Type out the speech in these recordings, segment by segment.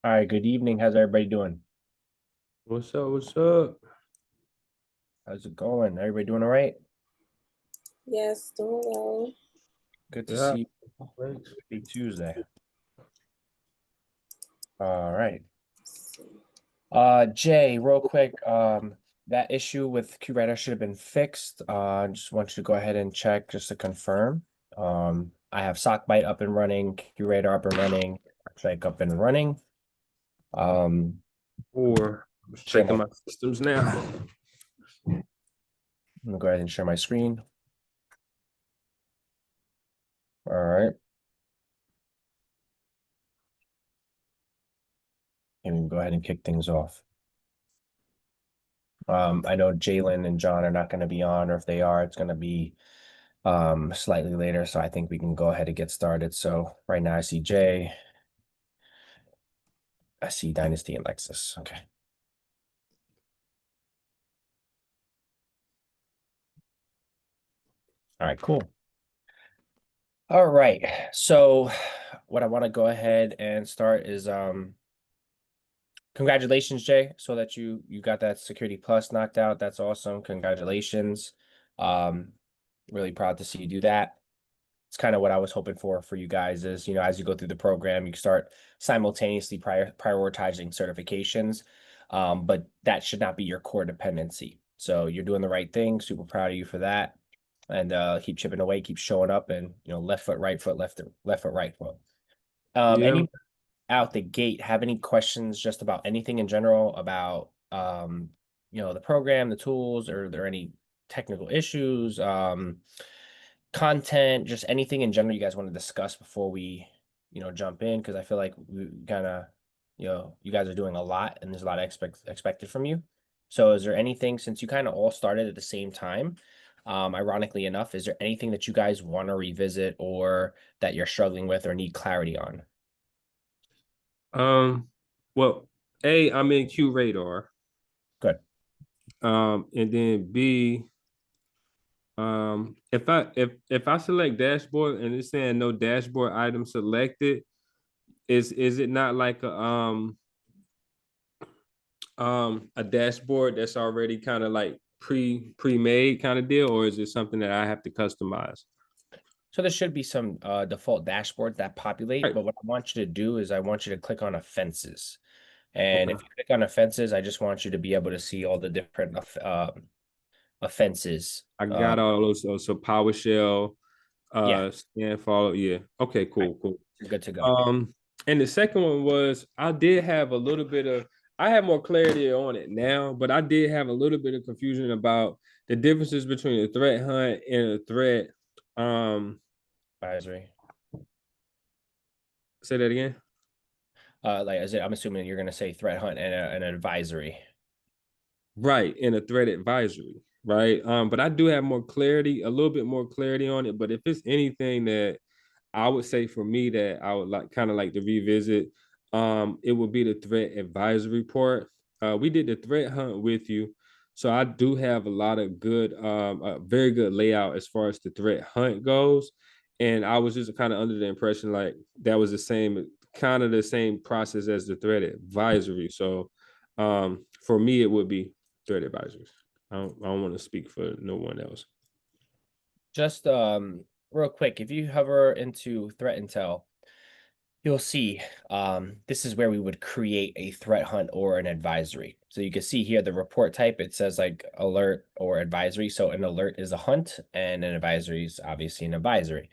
All right, good evening. How's everybody doing? What's up? What's up? How's it going? Everybody doing all right? Yes, doing well. Good to Yeah, see you. thanks. Happy Tuesday. All right. Jay, real quick, that issue with QRadar should have been fixed. I just want you to go ahead and check just to confirm. I have SockBite up and running, QRadar up and running, Check up and running. Um, Or I was share checking my, my systems now. I'm gonna go ahead and share my screen. All right. And go ahead and kick things off. I know Jalen and John are not going to be on, or if they are, it's going to be slightly later. So I think we can go ahead and get started. So right now I see Jay, I see Dynasty and Lexus. Okay. All right, cool. All right. So what I want to go ahead and start is congratulations, Jay, so that you got that Security Plus knocked out. That's awesome. Congratulations. Um, really proud to see you do that. It's kind of what I was hoping for you guys is, as you go through the program, you start simultaneously prioritizing certifications, but that should not be your core dependency. So you're doing the right thing. Super proud of you for that. And keep chipping away, keep showing up, and left foot, right foot, left foot, right foot. Yeah. Any out the gate have any questions just about anything in general about the program, the tools, or are there any technical issues? Content, just anything in general you guys want to discuss before we, jump in, because I feel like we kind of, you guys are doing a lot and there's a lot of expected from you. So is there anything, since you kind of all started at the same time, ironically enough, is there anything that you guys want to revisit or that you're struggling with or need clarity on? Um. Well, A, I'm in Q radar. Good. And then B, if I select dashboard and it's saying no dashboard item selected, is it not like a dashboard that's already kind of like pre-made kind of deal, or is it something that I have to customize? So there should be some default dashboards that populate, Right. but what I want you to do is I want you to click on offenses. And Okay. if you click on offenses, I just want you to be able to see all the different offenses. I got all those. So PowerShell, Yeah, scan follow. Yeah. Okay. right. Cool. Cool. You're good to go. And the second one was I did have a little bit of I have more clarity on it now, but I did have a little bit of confusion about the differences between a threat hunt and a threat. Advisory. Say that again. I'm assuming you're gonna say threat hunt and an advisory. Right, in a threat advisory, right? But I do have more clarity, a little bit more clarity on it. But if it's anything that I would say for me that I would like kind of like to revisit, it would be the threat advisory part. We did the threat hunt with you, so I do have a lot of good, a very good layout as far as the threat hunt goes. And I was just kind of under the impression like that was the same, kind of the same process as the threat advisory. So for me, it would be threat advisors. I don't want to speak for no one else. Just real quick, if you hover into threat intel, you'll see this is where we would create a threat hunt or an advisory. So you can see here the report type, it says like alert or advisory. So an alert is a hunt and an advisory is obviously an advisory.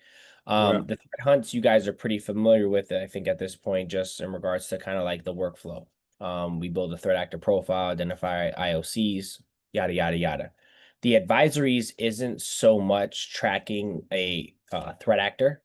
Yeah. The threat hunts you guys are pretty familiar with, I think, at this point, just in regards to kind of like the workflow. We build a threat actor profile, identify IOCs, yada, yada, yada. The advisories isn't so much tracking a threat actor.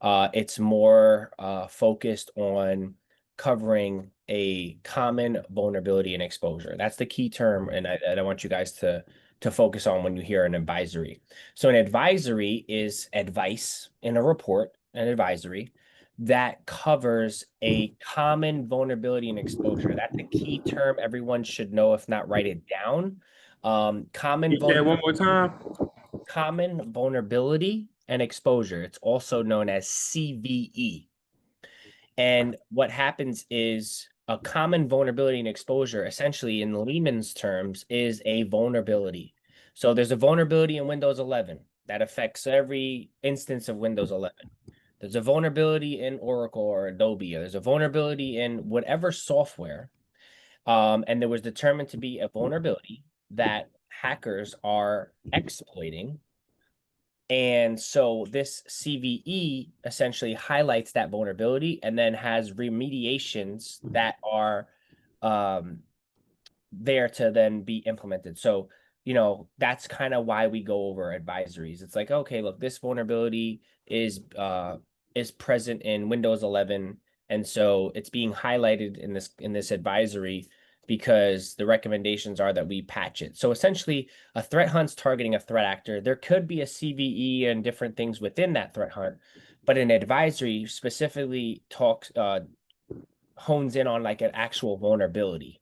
It's more focused on covering a common vulnerability and exposure. That's the key term, and I want you guys to focus on when you hear an advisory. So an advisory is advice in a report, an advisory that covers a common vulnerability and exposure. That's a key term everyone should know, if not write it down. You say it one more time. Common vulnerability and exposure. It's also known as CVE. And what happens is a common vulnerability and exposure, essentially in layman's terms, is a vulnerability. So there's a vulnerability in Windows 11 that affects every instance of Windows 11. There's a vulnerability in Oracle or Adobe, or there's a vulnerability in whatever software. And there was determined to be a vulnerability that hackers are exploiting. And so this CVE essentially highlights that vulnerability and then has remediations that are there to then be implemented. So, you know, that's kind of why we go over advisories. It's like, okay, look, this vulnerability is present in Windows 11, and so it's being highlighted in this advisory because the recommendations are that we patch it. So essentially, a threat hunt's targeting a threat actor. There could be a CVE and different things within that threat hunt, but an advisory specifically hones in on like an actual vulnerability.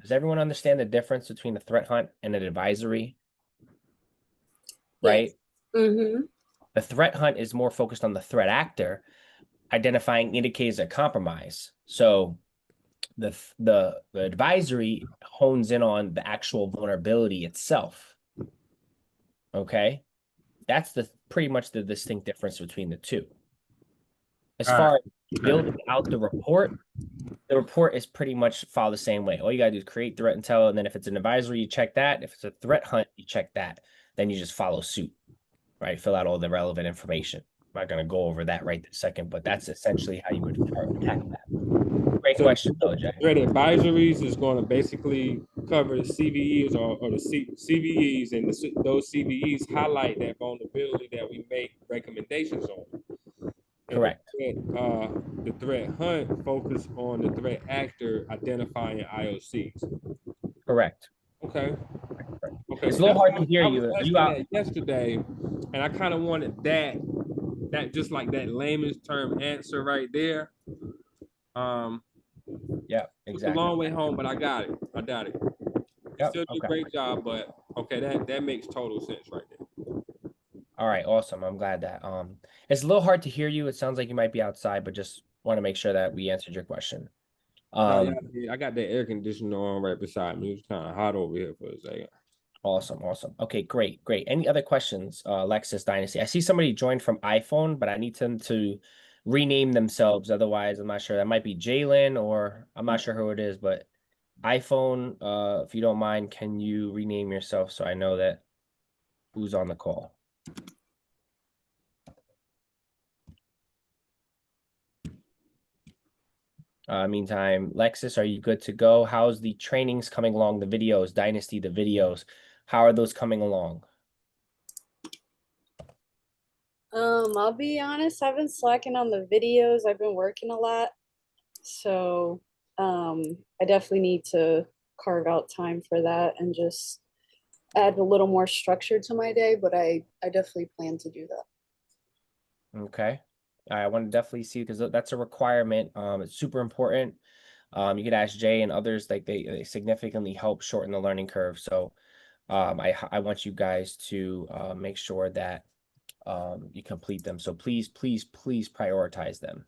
Does everyone understand the difference between a threat hunt and an advisory? Right? Yes. Mm-hmm. The threat hunt is more focused on the threat actor, identifying indicators of compromise. So the advisory hones in on the actual vulnerability itself. Okay, that's pretty much the distinct difference between the two. As far as building out the report is pretty much follow the same way. All you gotta do is create threat intel, and then if it's an advisory, you check that. If it's a threat hunt, you check that. Then you just follow suit, right? Fill out all the relevant information. I'm not gonna go over that right this second, but that's essentially how you would tackle that. Great question, though, Jay. Threat advisories is going to basically cover the CVEs or the CVEs, and those CVEs highlight that vulnerability that we make recommendations on. And Correct. The threat hunt focus on the threat actor identifying IOCs. Correct. Okay. Okay. It's a little hard to hear you. I was You out that yesterday, and I kind of wanted that just like that layman's term answer right there. Yeah, exactly. A long way home, but I got it. Yep. Still do a great job, but okay, that makes total sense right there. All right, awesome. I'm glad that it's a little hard to hear you. It sounds like you might be outside, but just want to make sure that we answered your question. I got that air conditioner on right beside me. It's kind of hot over here for a second. Awesome. Okay, great. Any other questions, Lexus Dynasty? I see somebody joined from iPhone, but I need them to rename themselves. Otherwise, I'm not sure. That might be Jalen, or I'm not sure who it is, but iPhone, if you don't mind, can you rename yourself so I know that who's on the call? Meantime, Lexus, are you good to go? How's the trainings coming along? The videos, Dynasty, the videos, how are those coming along? I'll be honest, I've been slacking on the videos. I've been working a lot. So I definitely need to carve out time for that and just add a little more structure to my day, but I definitely plan to do that. Okay. I want to definitely see, because that's a requirement. It's super important. You could ask Jay and others, like they significantly help shorten the learning curve. So I want you guys to make sure that you complete them. So please prioritize them.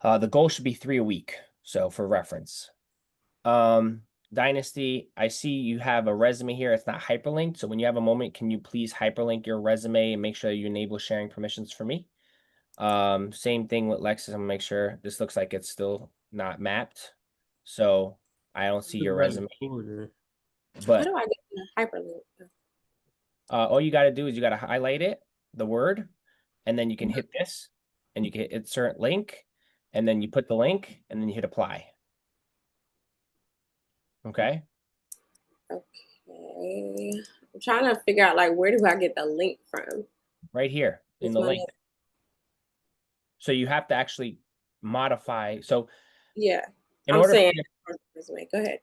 The goal should be 3 a week. So for reference, Dynasty, I see you have a resume here. It's not hyperlinked. So when you have a moment, can you please hyperlink your resume and make sure you enable sharing permissions for me? Same thing with Lexus. I'm gonna make sure this looks like it's still not mapped. So I don't see your resume. But how do I get in a hyperlink? all you got to do is you got to highlight it, the word, and then you can hit this, and you can hit insert link, and then you put the link, and then you hit apply. Okay. Okay. I'm trying to figure out, like, where do I get the link from? Right here in the link. So you have to actually modify. So yeah, I'm saying, go ahead.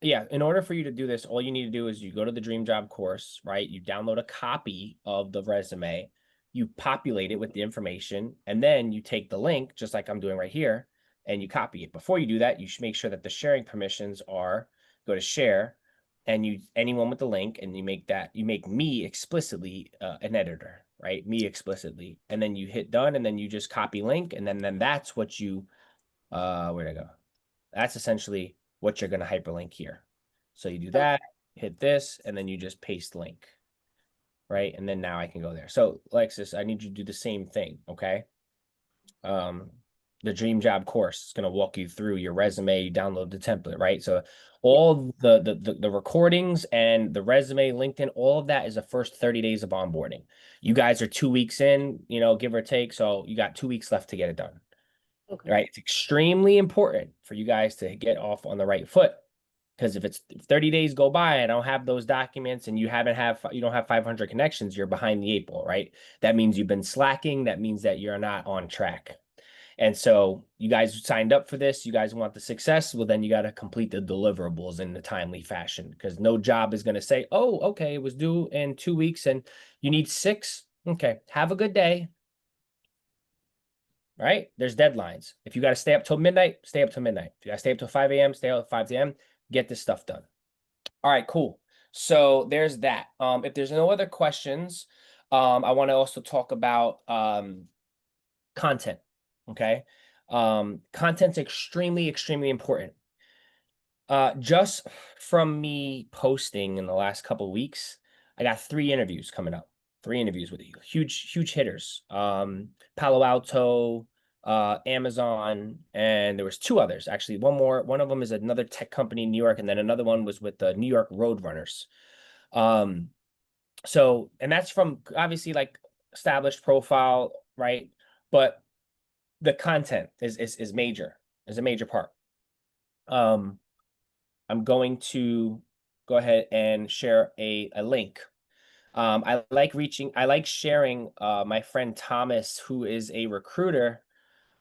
Yeah, in order for you to do this, all you need to do is you go to the Dream Job course, right? You download a copy of the resume, you populate it with the information, and then you take the link, just like I'm doing right here, and you copy it. Before you do that, you should make sure that the sharing permissions are, go to share, and anyone with the link, and you make me explicitly an editor, right? Me explicitly, and then you hit done, and then you just copy link, and then that's what you, where'd I go? That's essentially what you're going to hyperlink here. So you do that, hit this, and then you just paste link, right? And then now I can go there. So Alexis, I need you to do the same thing, okay? The Dream Job course is going to walk you through your resume. You download the template, right? So all the recordings and the resume, LinkedIn, all of that is the first 30 days of onboarding. You guys are 2 weeks in, you know, give or take. So you got 2 weeks left to get it done. Okay. Right? It's extremely important for you guys to get off on the right foot. Because if 30 days go by and I don't have those documents and you don't have 500 connections, you're behind the 8 ball, right? That means you've been slacking. That means that you're not on track. And so you guys signed up for this. You guys want the success. Well, then you got to complete the deliverables in the timely fashion, because no job is going to say, oh, okay, it was due in 2 weeks and you need 6. Okay, have a good day. Right? There's deadlines. If you got to stay up till midnight, stay up till midnight. If you got to stay up till 5 a.m., stay up 5 a.m., get this stuff done. All right, cool. So there's that. If there's no other questions, I want to also talk about content. Okay. Content's extremely, extremely important. Just from me posting in the last couple of weeks, I got 3 interviews coming up. 3 interviews with huge hitters. Palo Alto, Amazon, and there was 2 others. Actually, one more. One of them is another tech company in New York, and then another one was with the New York Roadrunners. So, and that's from obviously like established profile, right? But the content is major, is a major part. I'm going to go ahead and share a link. I like sharing my friend Thomas, who is a recruiter,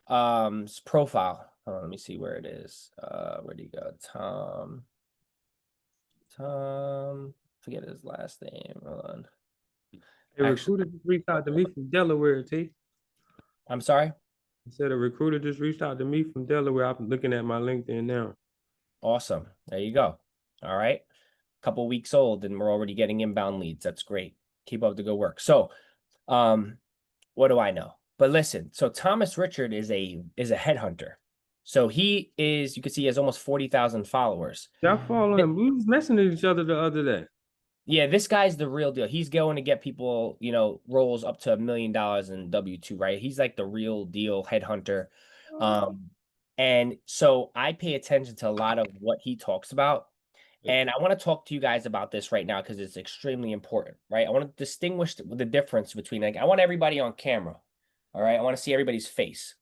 profile. Hold on, let me see where it is. Where'd he go? Tom, forget his last name. Hold on. A Actually, recruiter just reached out to me from Delaware, T. I'm sorry. I said a recruiter just reached out to me from Delaware. I'm looking at my LinkedIn now. Awesome. There you go. All right. Couple weeks old and we're already getting inbound leads. That's great. Keep up the good work. So, what do I know? But listen, so Thomas Richard is a headhunter. So he is, you can see he has almost 40,000 followers. Y'all follow him. We was messing with each other the other day. Yeah, this guy's the real deal. He's going to get people, you know, roles up to $1 million in W-2, right? He's like the real deal headhunter. And so I pay attention to a lot of what he talks about. And I want to talk to you guys about this right now because it's extremely important, right? I want to distinguish the difference between, like, I want everybody on camera, all right? I want to see everybody's face.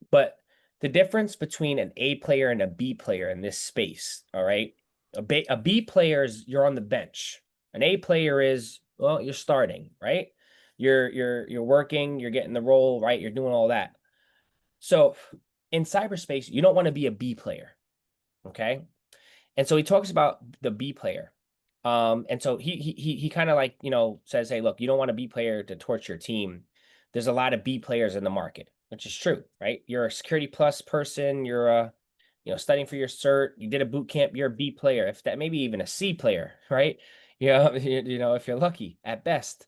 But the difference between an A player and a B player in this space, all right? A B player is you're on the bench. An A player is, well, you're starting, right? You're working, you're getting the role, right? You're doing all that. So in cyberspace, you don't want to be a B player, okay? And so he talks about the B player. And so he kind of like, you know, says, hey, look, you don't want a B player to torch your team. There's a lot of B players in the market, which is true, right? You're a Security Plus person, you're you know, studying for your cert, you did a boot camp, you're a B player, if that, maybe even a C player, right? You know, if you're lucky at best.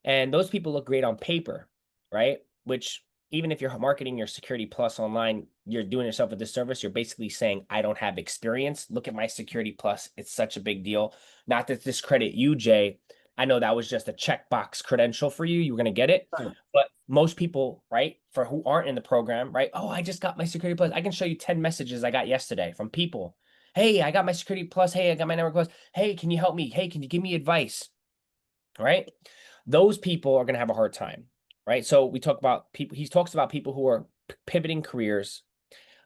And those people look great on paper, right? Which, even if you're marketing your Security Plus online, you're doing yourself a disservice. You're basically saying, I don't have experience. Look at my Security Plus. It's such a big deal. Not to discredit you, Jay. I know that was just a checkbox credential for you. You were going to get it. Right. But most people, right, for who aren't in the program, right? Oh, I just got my Security Plus. I can show you 10 messages I got yesterday from people. Hey, I got my Security Plus. Hey, I got my Network Plus. Hey, can you help me? Hey, can you give me advice? Right? Those people are going to have a hard time, right? So we talk about people, he talks about people who are pivoting careers.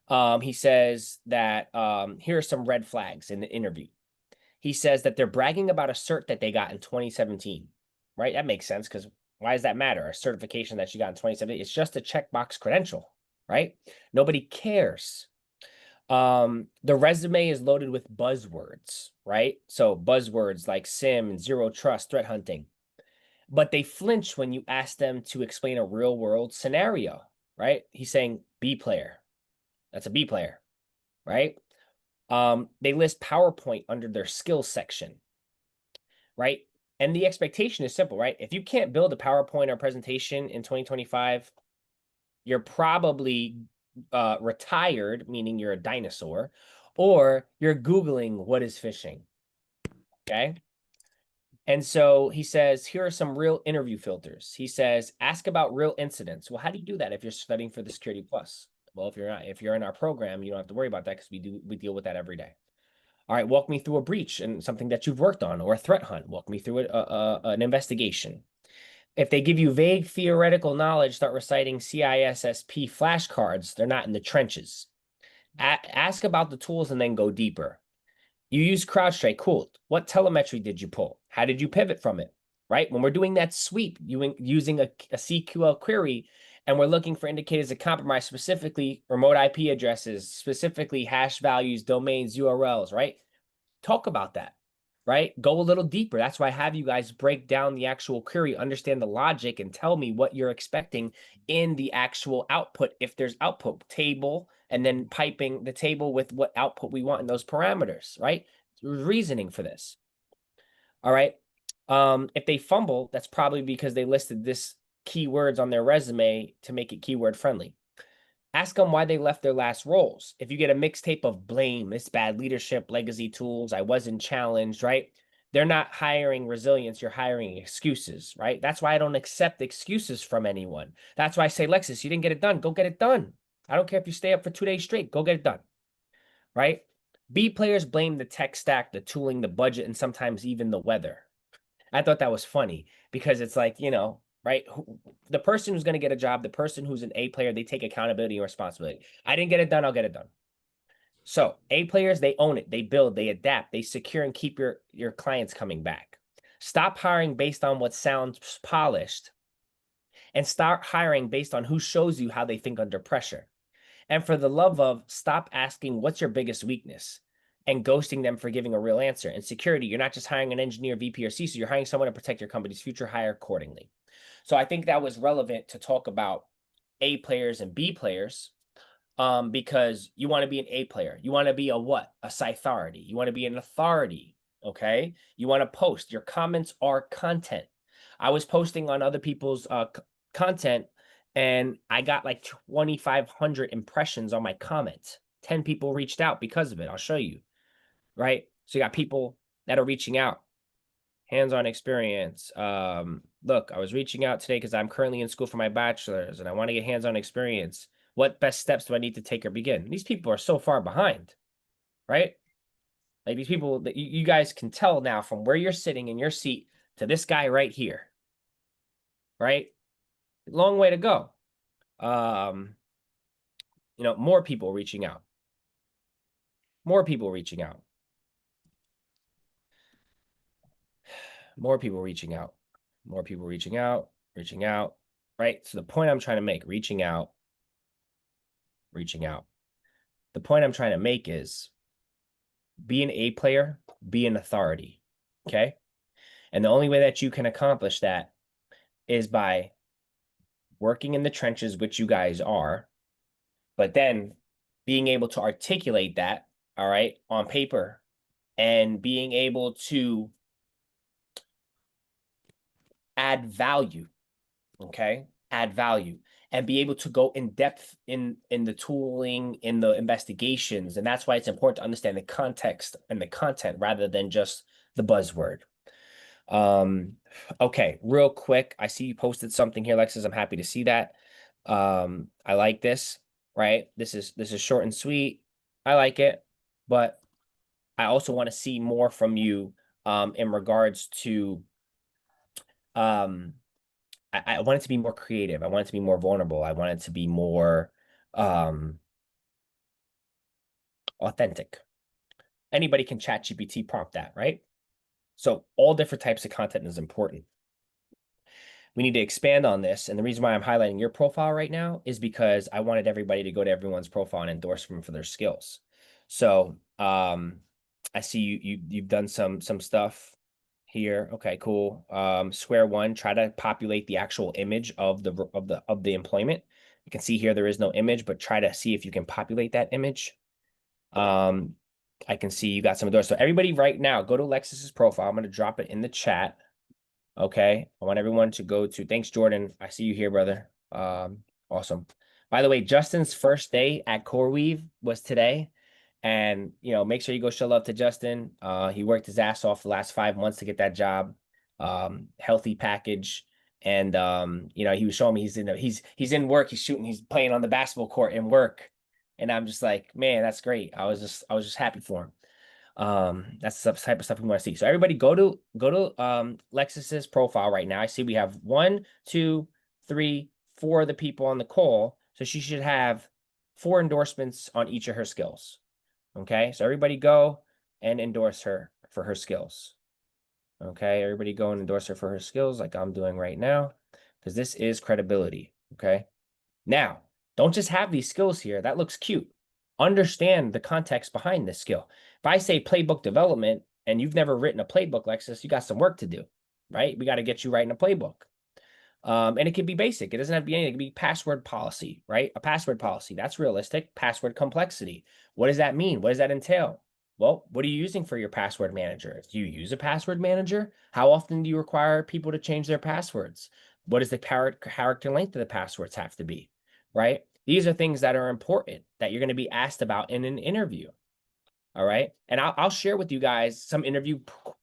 He says that here are some red flags in the interview. He says that they're bragging about a cert that they got in 2017, right? That makes sense, because why does that matter? A certification that you got in 2017, it's just a checkbox credential, right? Nobody cares. The resume is loaded with buzzwords, right? So buzzwords like SIM, zero trust, threat hunting. But they flinch when you ask them to explain a real world scenario, right? He's saying B player. That's a B player, right? They list PowerPoint under their skills section, right? And the expectation is simple, right? If you can't build a PowerPoint or presentation in 2025, you're probably retired, meaning you're a dinosaur, or you're Googling what is phishing. Okay. And so he says, here are some real interview filters. He says, ask about real incidents. Well, how do you do that if you're studying for the Security Plus? Well, if you're in our program, you don't have to worry about that because we deal with that every day. All right, walk me through a breach and something that you've worked on, or a threat hunt. Walk me through an investigation. If they give you vague theoretical knowledge, start reciting CISSP flashcards. They're not in the trenches. Ask about the tools and then go deeper. You use CrowdStrike, cool. What telemetry did you pull? How did you pivot from it? Right? When we're doing that sweep, using a CQL query, and we're looking for indicators of compromise, specifically remote IP addresses, specifically hash values, domains, URLs, right? Talk about that, right? Go a little deeper. That's why I have you guys break down the actual query, understand the logic, and tell me what you're expecting in the actual output. If there's output table, and then piping the table with what output we want in those parameters, right? Reasoning for this. All right. If they fumble, that's probably because they listed this keywords on their resume to make it keyword friendly. Ask them why they left their last roles. If you get a mixtape of blame, it's bad leadership, legacy tools, I wasn't challenged, right? They're not hiring resilience, you're hiring excuses, right? That's why I don't accept excuses from anyone. That's why I say, Lexus, you didn't get it done, go get it done. I don't care if you stay up for 2 days straight, go get it done, right? B players blame the tech stack, the tooling, the budget, and sometimes even the weather. I thought that was funny because it's like, right? The person who's going to get a job, the person who's an A player, they take accountability and responsibility. I didn't get it done, I'll get it done. So A players, they own it, they build, they adapt, they secure and keep your clients coming back. Stop hiring based on what sounds polished and start hiring based on who shows you how they think under pressure. And for the love of, stop asking what's your biggest weakness and ghosting them for giving a real answer. In security, you're not just hiring an engineer, VP, or CISO, you're hiring someone to protect your company's future, hire accordingly. So I think that was relevant to talk about A players and B players, because you want to be an A player. You want to be a what? A Cythority. You want to be an authority, okay? You want to post. Your comments are content. I was posting on other people's content, and I got like 2,500 impressions on my comment. 10 people reached out because of it. I'll show you, right? So you got people that are reaching out. Hands-on experience. Look, I was reaching out today because I'm currently in school for my bachelor's and I want to get hands-on experience. What best steps do I need to take or begin? These people are so far behind, right? Like these people that you guys can tell now from where you're sitting in your seat to this guy right here, right? Long way to go. More people reaching out. More people reaching out. More people reaching out. More people reaching out, right? So the point I'm trying to make, reaching out. The point I'm trying to make is be an A player, be an authority, okay? And the only way that you can accomplish that is by working in the trenches, which you guys are, but then being able to articulate that, all right, on paper, and being able to add value, okay? Add value and be able to go in depth in the tooling, in the investigations. And that's why it's important to understand the context and the content rather than just the buzzword. Okay, real quick. I see you posted something here, Lexus. I'm happy to see that. I like this, right? This is short and sweet. I like it, but I also want to see more from you in regards to I want it to be more creative. I want it to be more vulnerable. I want it to be more authentic. Anybody can chat GPT prompt that, right? So all different types of content is important. We need to expand on this. And the reason why I'm highlighting your profile right now is because I wanted everybody to go to everyone's profile and endorse them for their skills. So I see you've done some stuff here. Okay, cool. Square one, try to populate the actual image of the employment. You can see here there is no image, but try to see if you can populate that image. I can see you got some doors. So everybody right now, go to Lexus's profile. I'm going to drop it in the chat. Okay. I want everyone to go to, thanks, Jordan. I see you here, brother. Awesome. By the way, Justin's first day at CoreWeave was today. And, you know, make sure you go show love to Justin. He worked his ass off the last 5 months to get that job. Healthy package. And, you know, he was showing me he's in work, he's shooting, he's playing on the basketball court in work. And I'm just like, man, that's great. I was just happy for him. That's the type of stuff we want to see. So everybody go to Lexus's profile right now. I see we have 1, 2, 3, 4 of the people on the call. So she should have 4 endorsements on each of her skills. Okay, so everybody go and endorse her for her skills. Okay, everybody go and endorse her for her skills like I'm doing right now, because this is credibility. Okay, now don't just have these skills here. That looks cute. Understand the context behind this skill. If I say playbook development and you've never written a playbook, Lexus, you got some work to do, right? We got to get you writing a playbook. And it can be basic. It doesn't have to be anything. It can be password policy, right? A password policy. That's realistic. Password complexity. What does that mean? What does that entail? Well, what are you using for your password manager? Do you use a password manager? How often do you require people to change their passwords? What does the character length of the passwords have to be, right? These are things that are important that you're going to be asked about in an interview. All right. And I'll share with you guys some interview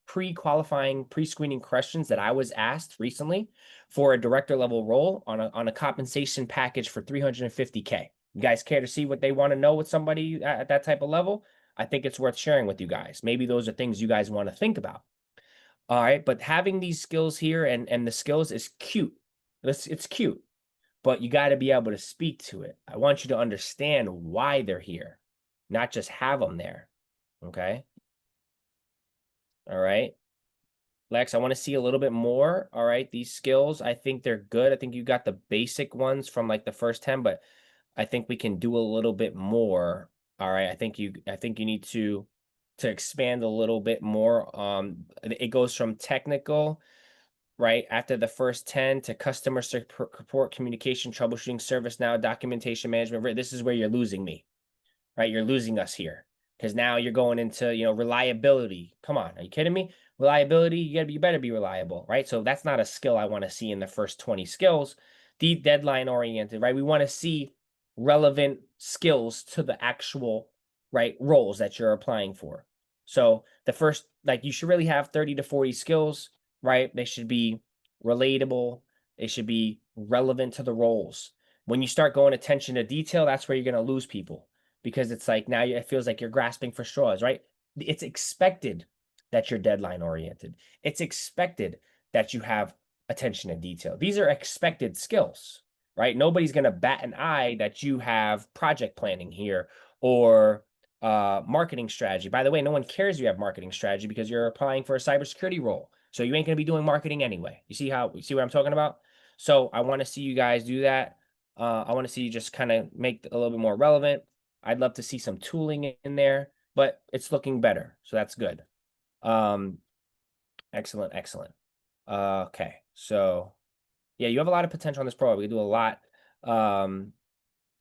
pre-qualifying, pre-screening questions that I was asked recently for a director level role on a compensation package for 350K. You guys care to see what they want to know with somebody at that type of level? I think it's worth sharing with you guys. Maybe those are things you guys want to think about. All right. But having these skills here and the skills is cute. It's cute, but you got to be able to speak to it. I want you to understand why they're here, not just have them there. Okay. All right. Lex, I want to see a little bit more. All right. These skills, I think they're good. I think you got the basic ones from like the first 10, but I think we can do a little bit more. All right. I think you need to expand a little bit more. It goes from technical, right, after the first 10 to customer support, communication, troubleshooting, service now, documentation management. This is where you're losing me, right? You're losing us here. Because now you're going into, you know, reliability. Come on, are you kidding me? Reliability, you better be reliable, right? So that's not a skill I want to see in the first 20 skills. Deep deadline oriented, right? We want to see relevant skills to the actual, right, roles that you're applying for. So the first, like, you should really have 30 to 40 skills, right? They should be relatable. They should be relevant to the roles. When you start going attention to detail, that's where you're going to lose people, because it's like now it feels like you're grasping for straws, right? It's expected that you're deadline oriented. It's expected that you have attention to detail. These are expected skills, right? Nobody's going to bat an eye that you have project planning here or marketing strategy. By the way, no one cares you have marketing strategy because you're applying for a cybersecurity role. So you ain't going to be doing marketing anyway. You see what I'm talking about? So I want to see you guys do that. I want to see you just kind of make it a little bit more relevant. I'd love to see some tooling in there, but it's looking better. So that's good. Excellent. Okay. So yeah, you have a lot of potential on this program. We can do a lot.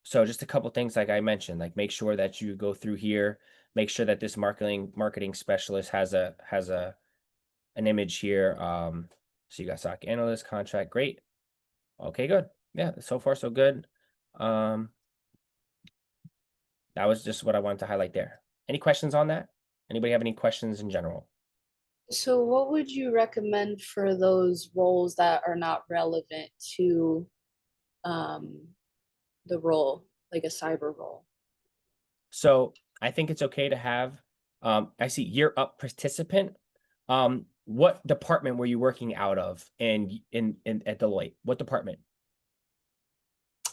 So just a couple things, like I mentioned, like make sure that you go through here, make sure that this marketing specialist has an image here. So you got SOC analyst contract. Great. Okay, good. Yeah, so far so good. That was just what I wanted to highlight there. Any questions on that? Anybody have any questions in general? So what would you recommend for those roles that are not relevant to the role, like a cyber role? So I think it's okay to have, I see year up participant. What department were you working out of in at Deloitte? What department?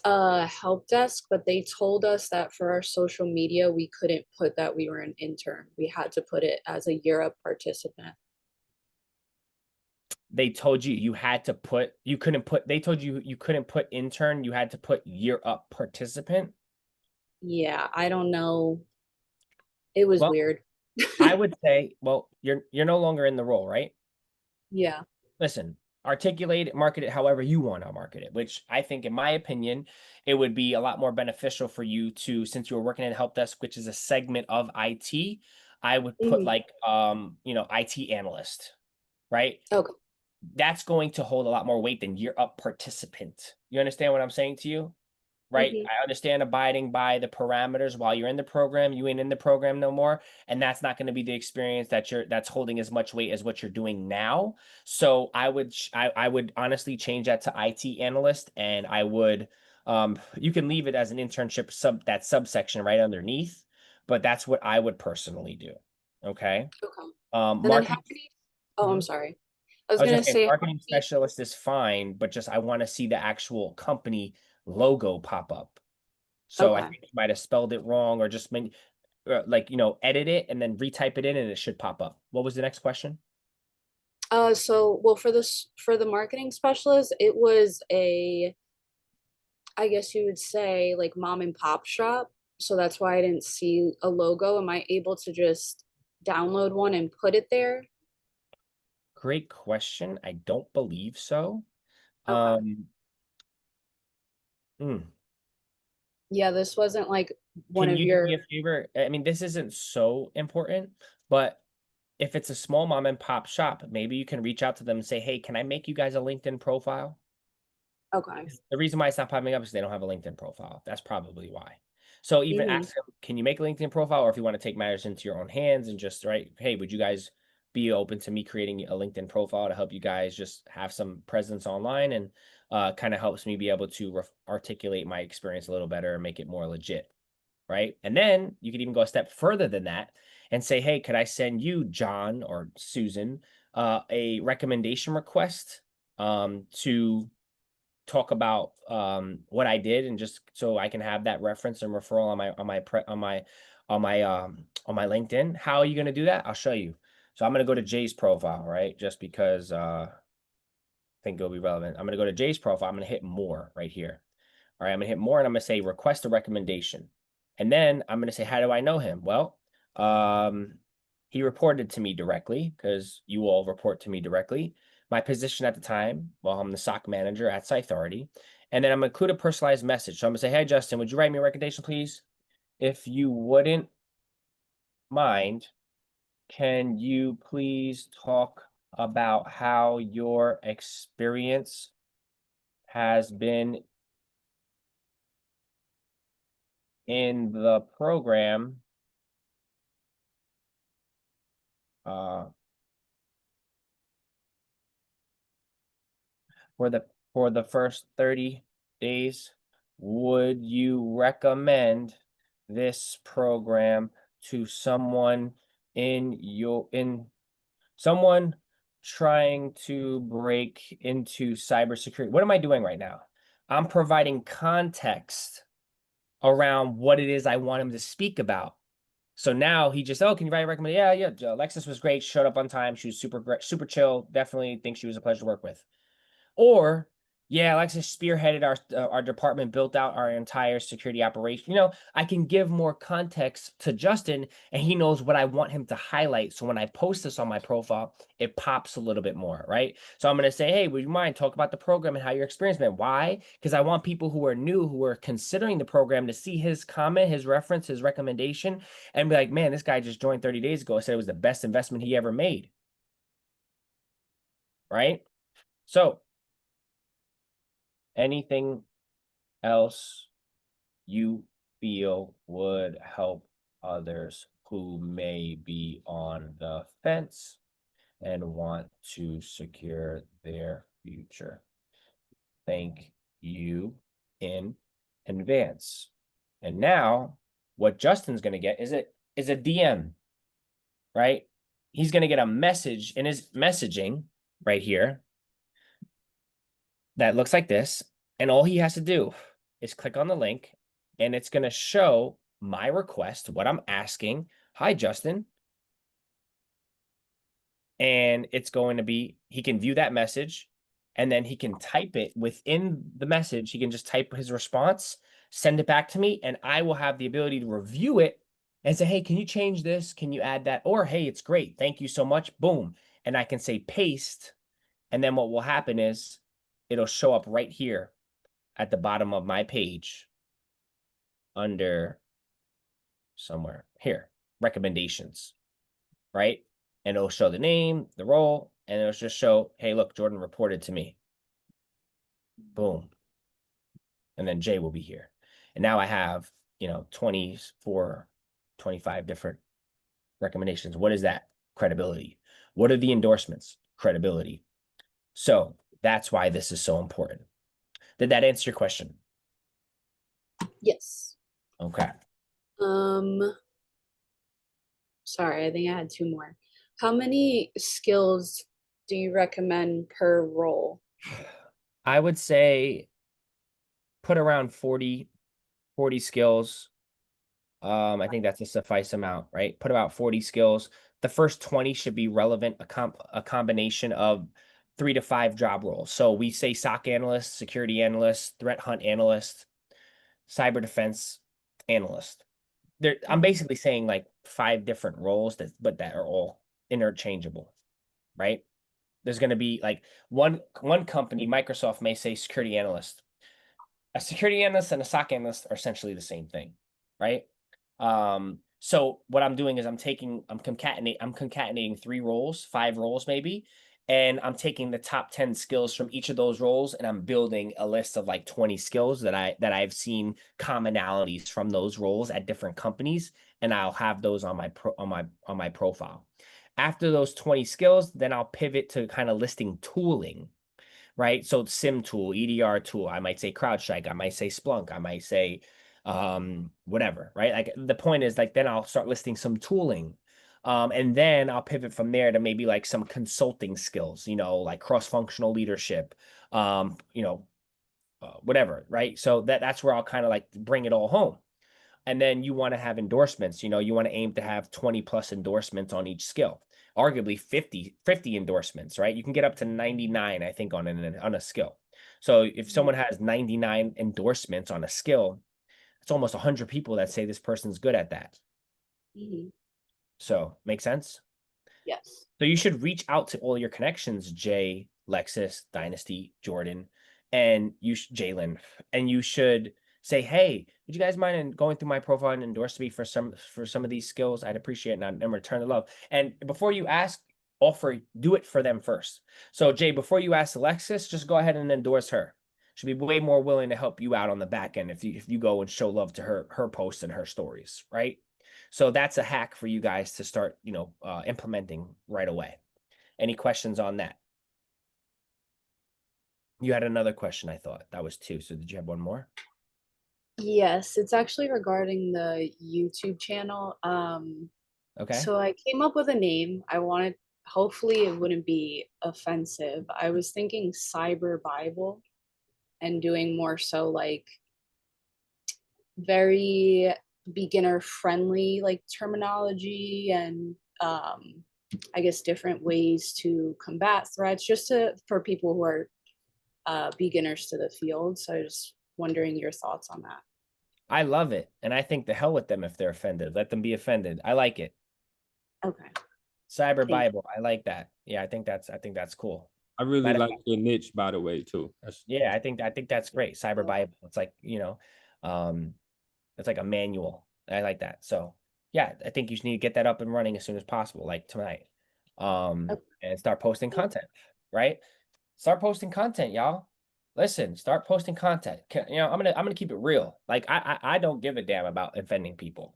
Help desk, but they told us that for our social media we couldn't put that we were an intern. We had to put it as a year up participant. They told you you had to put, you couldn't put, they told you you couldn't put intern, you had to put year up participant. Yeah, I don't know. It was Well, weird. I would say, well, you're no longer in the role, right? Yeah. Listen, articulate it, market it however you want to market it, which I think, in my opinion, it would be a lot more beneficial for you to, since you were working in help desk, which is a segment of IT, I would put like, you know, IT analyst, right? Okay. That's going to hold a lot more weight than year up participant. You understand what I'm saying to you? right? Mhm. I understand abiding by the parameters while you're in the program. You ain't in the program no more, and that's not going to be the experience that's holding as much weight as what you're doing now. So I would honestly change that to IT analyst, and I would you can leave it as an internship subsection right underneath, but that's what I would personally do. Okay. Okay. And then how Marketing. many? Oh, I'm Mhm. sorry. I was I was gonna just saying say how marketing many. specialist is fine, but just I want to see the actual company logo pop up. So I Okay. think you might have spelled it wrong or just like, edit it and then retype it in and it should pop up. What was the next question? So well, for the marketing specialist, it was a, I guess you would say, like, mom and pop shop. So that's why I didn't see a logo. Am I able to just download one and put it there? Great question. I don't believe so. Okay. Um, hmm. Yeah, this wasn't like one Can of you do your. me a favor? I mean, this isn't so important, but if it's a small mom and pop shop, maybe you can reach out to them and say, hey, can I make you guys a LinkedIn profile? Okay. The reason why it's not popping up is they don't have a LinkedIn profile. That's probably why. So even Mm-hmm. ask them, can you make a LinkedIn profile? Or if you want to take matters into your own hands and just write, hey, would you guys be open to me creating a LinkedIn profile to help you guys just have some presence online and kind of helps me be able to articulate my experience a little better and make it more legit, right? And then you could even go a step further than that and say, hey, could I send you, John or Susan, a recommendation request to talk about what I did and just so I can have that reference and referral on my LinkedIn. How are you going to do that? I'll show you. So I'm going to go to Jay's profile, right? Just because I think it'll be relevant. I'm going to go to Jay's profile. I'm going to hit more right here. All right, I'm going to hit more and I'm going to say request a recommendation. And then I'm going to say, how do I know him? Well, he reported to me directly because you all report to me directly. My position at the time, well, I'm the SOC manager at Cythority. And then I'm going to include a personalized message. So I'm going to say, hey, Justin, would you write me a recommendation, please? If you wouldn't mind, can you please talk about how your experience has been in the program uh, for the first 30 days? Would you recommend this program to someone in someone trying to break into cybersecurity? What am I doing right now? I'm providing context around what it is I want him to speak about. So now he just, oh, can you write a recommendation? Yeah. Alexis was great. Showed up on time. She was super great, super chill. Definitely think she was a pleasure to work with. Or, yeah, Alexis spearheaded our department, built out our entire security operation. I can give more context to Justin, and he knows what I want him to highlight. So when I post this on my profile, it pops a little bit more, right? So I'm going to say, hey, would you mind talk about the program and how your experience been? Why? Because I want people who are new, who are considering the program, to see his comment, his reference, his recommendation, and be like, man, this guy just joined 30 days ago. Said it was the best investment he ever made, right? So anything else you feel would help others who may be on the fence and want to secure their future? Thank you in advance. And now what Justin's going to get is a DM, right? He's going to get a message in his messaging right here that looks like this. And all he has to do is click on the link and it's going to show my request, what I'm asking. Hi, Justin. And it's going to be, he can view that message and then he can type it within the message. He can just type his response, send it back to me, and I will have the ability to review it and say, hey, can you change this? Can you add that? Or, hey, it's great. Thank you so much. Boom. And I can say paste. And then what will happen is it'll show up right here at the bottom of my page under somewhere here, recommendations, right? And it'll show the name, the role, and it'll just show, hey, look, Jordan reported to me. Boom. And then Jay will be here. And now I have, 24, 25 different recommendations. What is that? Credibility. What are the endorsements? Credibility. So that's why this is so important. Did that answer your question? Yes. Okay. Sorry, I think I had two more. How many skills do you recommend per role? I would say put around 40 skills. I think that's a suffice amount, right? Put about 40 skills. The first 20 should be relevant, a combination of 3 to 5 job roles. So we say SOC analyst, security analyst, threat hunt analyst, cyber defense analyst. I'm basically saying like 5 different roles but that are all interchangeable, right? There's going to be like one company, Microsoft may say security analyst. A security analyst and a SOC analyst are essentially the same thing, right? So what I'm doing is I'm concatenating 3 roles, 5 roles maybe, and I'm taking the top 10 skills from each of those roles, and I'm building a list of like 20 skills that I've seen commonalities from those roles at different companies, and I'll have those on my profile. After those 20 skills, then I'll pivot to kind of listing tooling, right? So SIM tool, EDR tool, I might say CrowdStrike, I might say Splunk, I might say whatever, right? Like the point is like then I'll start listing some tooling. And then I'll pivot from there to maybe like some consulting skills, like cross-functional leadership, whatever, right? So that's where I'll kind of like bring it all home. And then you want to have endorsements, you want to aim to have 20 plus endorsements on each skill, arguably 50 endorsements, right? You can get up to 99, I think, on a skill. So if someone has 99 endorsements on a skill, it's almost 100 people that say this person's good at that. So make sense? Yes. So you should reach out to all your connections, Jay, Lexus, Dynasty, Jordan, and Jalen, and you should say, hey, would you guys mind going through my profile and endorse me for some of these skills? I'd appreciate it and return the love. And before you ask, do it for them first. So Jay, before you ask Alexis, just go ahead and endorse her. She'll be way more willing to help you out on the back end if you go and show love to her posts and her stories, right? So that's a hack for you guys to start, implementing right away. Any questions on that? You had another question, I thought. That was 2. So did you have one more? Yes, it's actually regarding the YouTube channel. Okay. So I came up with a name. Hopefully it wouldn't be offensive. I was thinking Cyber Bible and doing more so like very beginner friendly like terminology and I guess different ways to combat threats for people who are beginners to the field. So I was wondering your thoughts on that. I love it. And I think the hell with them if they're offended. Let them be offended. I like it. Okay. Cyber Bible. I like that. Yeah, I think that's cool. I really like your niche, by the way, too. Yeah, I think that's great. Cyber Bible. It's like, it's like a manual. I like that. So yeah, I think you need to get that up and running as soon as possible, like tonight. And start posting content, right? Start posting content, y'all. Listen, start posting content. I'm gonna keep it real. Like I don't give a damn about offending people.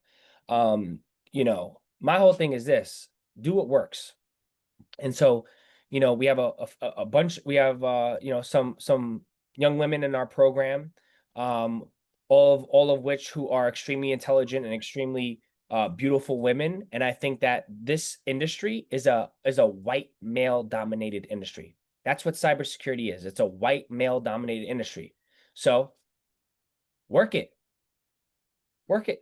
My whole thing is this: do what works. And so, we have a bunch. We have some young women in our program, all of which who are extremely intelligent and extremely beautiful women. And I think that this industry is a white male dominated industry. That's what cybersecurity is. It's a white male dominated industry. So work it, right?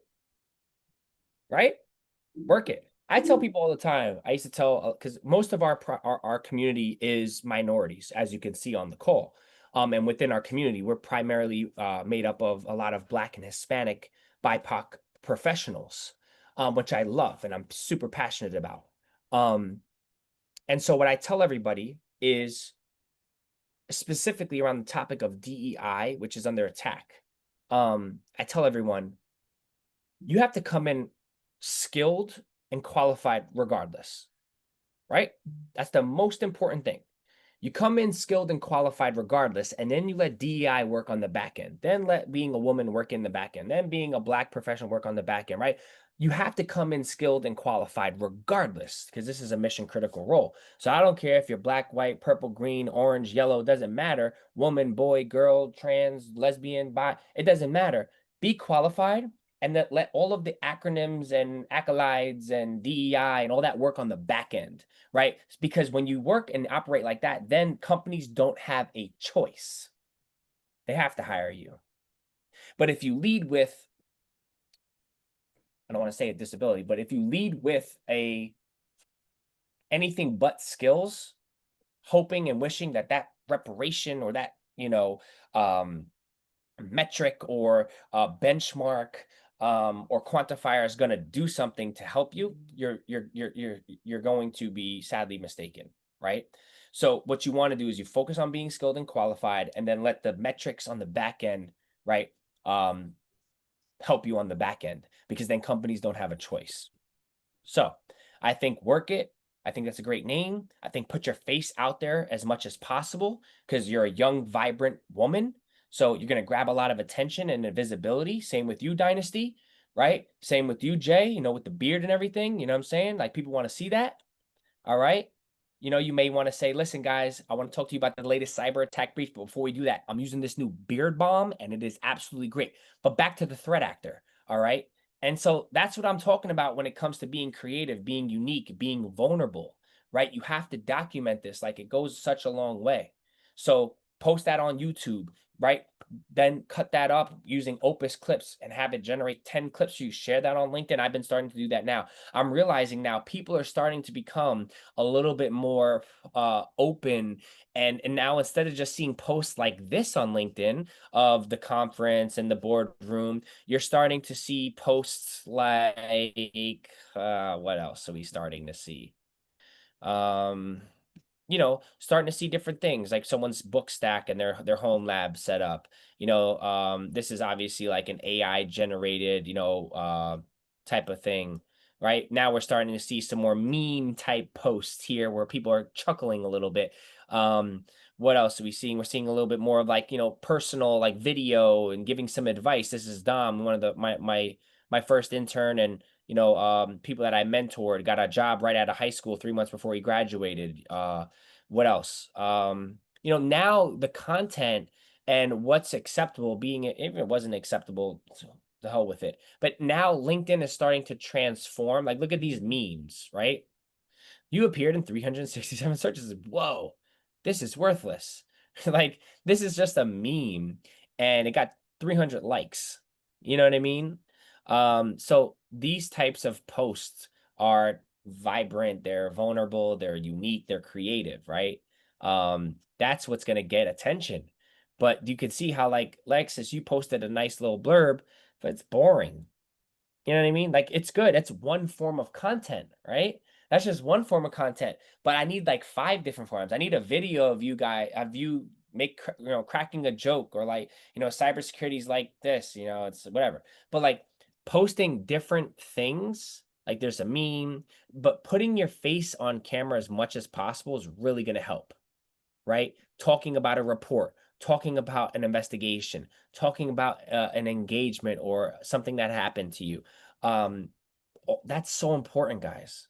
Work it. I tell people all the time. I used to tell because most of our community is minorities, as you can see on the call. And within our community, we're primarily made up of a lot of Black and Hispanic BIPOC professionals, which I love and I'm super passionate about. And so what I tell everybody is specifically around the topic of DEI, which is under attack. I tell everyone, you have to come in skilled and qualified regardless, right? That's the most important thing. You come in skilled and qualified regardless, and then you let DEI work on the back end. Then let being a woman work in the back end. Then being a Black professional work on the back end, right? You have to come in skilled and qualified regardless, because this is a mission critical role. So I don't care if you're black, white, purple, green, orange, yellow, doesn't matter. Woman, boy, girl, trans, lesbian, bi, it doesn't matter. Be qualified, and that let all of the acronyms and accolades and DEI and all that work on the back end, right? Because when you work and operate like that, then companies don't have a choice. They have to hire you. But if you lead with, I don't want to say a disability, but if you lead with anything but skills, hoping and wishing that that reparation or that, metric or benchmark or quantifier is going to do something to help you, you're going to be sadly mistaken, right? So what you want to do is you focus on being skilled and qualified, and then let the metrics on the back end, right, help you on the back end, because then companies don't have a choice. So I think work it. I think that's a great name. I think put your face out there as much as possible, because you're a young, vibrant woman. So you're going to grab a lot of attention and visibility. Same with you, Dynasty, right? Same with you, Jay, with the beard and everything. You know what I'm saying? Like, people want to see that. All right. You may want to say, listen, guys, I want to talk to you about the latest cyber attack brief. But before we do that, I'm using this new beard balm, and it is absolutely great. But back to the threat actor. All right. And so that's what I'm talking about when it comes to being creative, being unique, being vulnerable, right? You have to document this. Like, it goes such a long way. So post that on YouTube, right? Then cut that up using Opus clips and have it generate 10 clips. You share that on LinkedIn. I've been starting to do that now. I'm realizing now people are starting to become a little bit more open. And now, instead of just seeing posts like this on LinkedIn of the conference and the boardroom, you're starting to see posts like, what else are we starting to see? Starting to see different things, like someone's book stack and their home lab set up. This is obviously like an AI generated, type of thing. Right now, we're starting to see some more meme type posts here where people are chuckling a little bit. What else are we seeing? We're seeing a little bit more of like, personal, like video and giving some advice. This is Dom, one of my first intern, and people that I mentored, got a job right out of high school 3 months before he graduated. What else? Now the content and what's acceptable, being if it wasn't acceptable, the hell with it. But now LinkedIn is starting to transform. Like, look at these memes, right? You appeared in 367 searches. Whoa, this is worthless. Like, this is just a meme, and it got 300 likes. You know what I mean? So these types of posts are vibrant, they're vulnerable, they're unique, they're creative, right? That's what's going to get attention. But you can see how, like, Lexus, you posted a nice little blurb, but it's boring. You know what I mean? Like, it's good. It's one form of content, right? That's just one form of content. But I need like 5 different forms. I need a video of you cracking a joke, or like, cybersecurity is like this, it's whatever. But like, posting different things, like there's a meme, but putting your face on camera as much as possible is really going to help, right? Talking about a report, talking about an investigation, talking about an engagement or something that happened to you. That's so important, guys.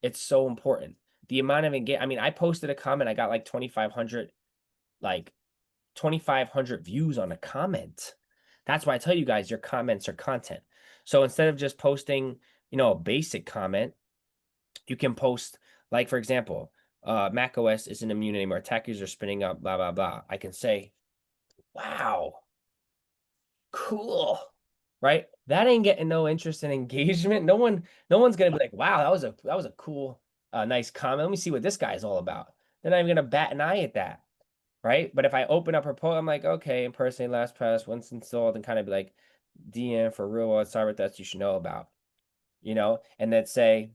It's so important. The amount of I posted a comment, I got like 2,500 views on a comment. That's why I tell you guys, your comments are content. So instead of just posting, a basic comment, you can post, like, for example, Mac OS isn't immune anymore. Attackers are spinning up, blah, blah, blah. I can say, wow, cool, right? That ain't getting no interest and engagement. No one's gonna be like, wow, that was a cool, nice comment. Let me see what this guy is all about. They're not even gonna bat an eye at that, right? But if I open up her post, I'm like, okay, impersonate last press once installed, and kind of be like, DM for real world cyber threats you should know about, and then say,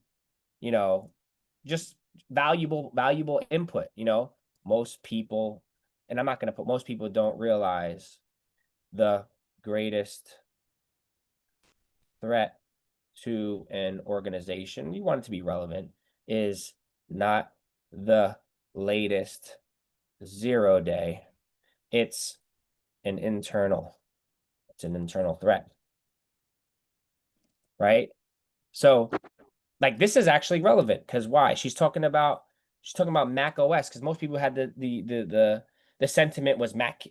just valuable input. Most people, and I'm not going to put, most people don't realize the greatest threat to an organization, you want it to be relevant, is not the latest 0 day. It's an internal threat, right? So like this is actually relevant because why? She's talking about Mac OS because most people had the sentiment was Mac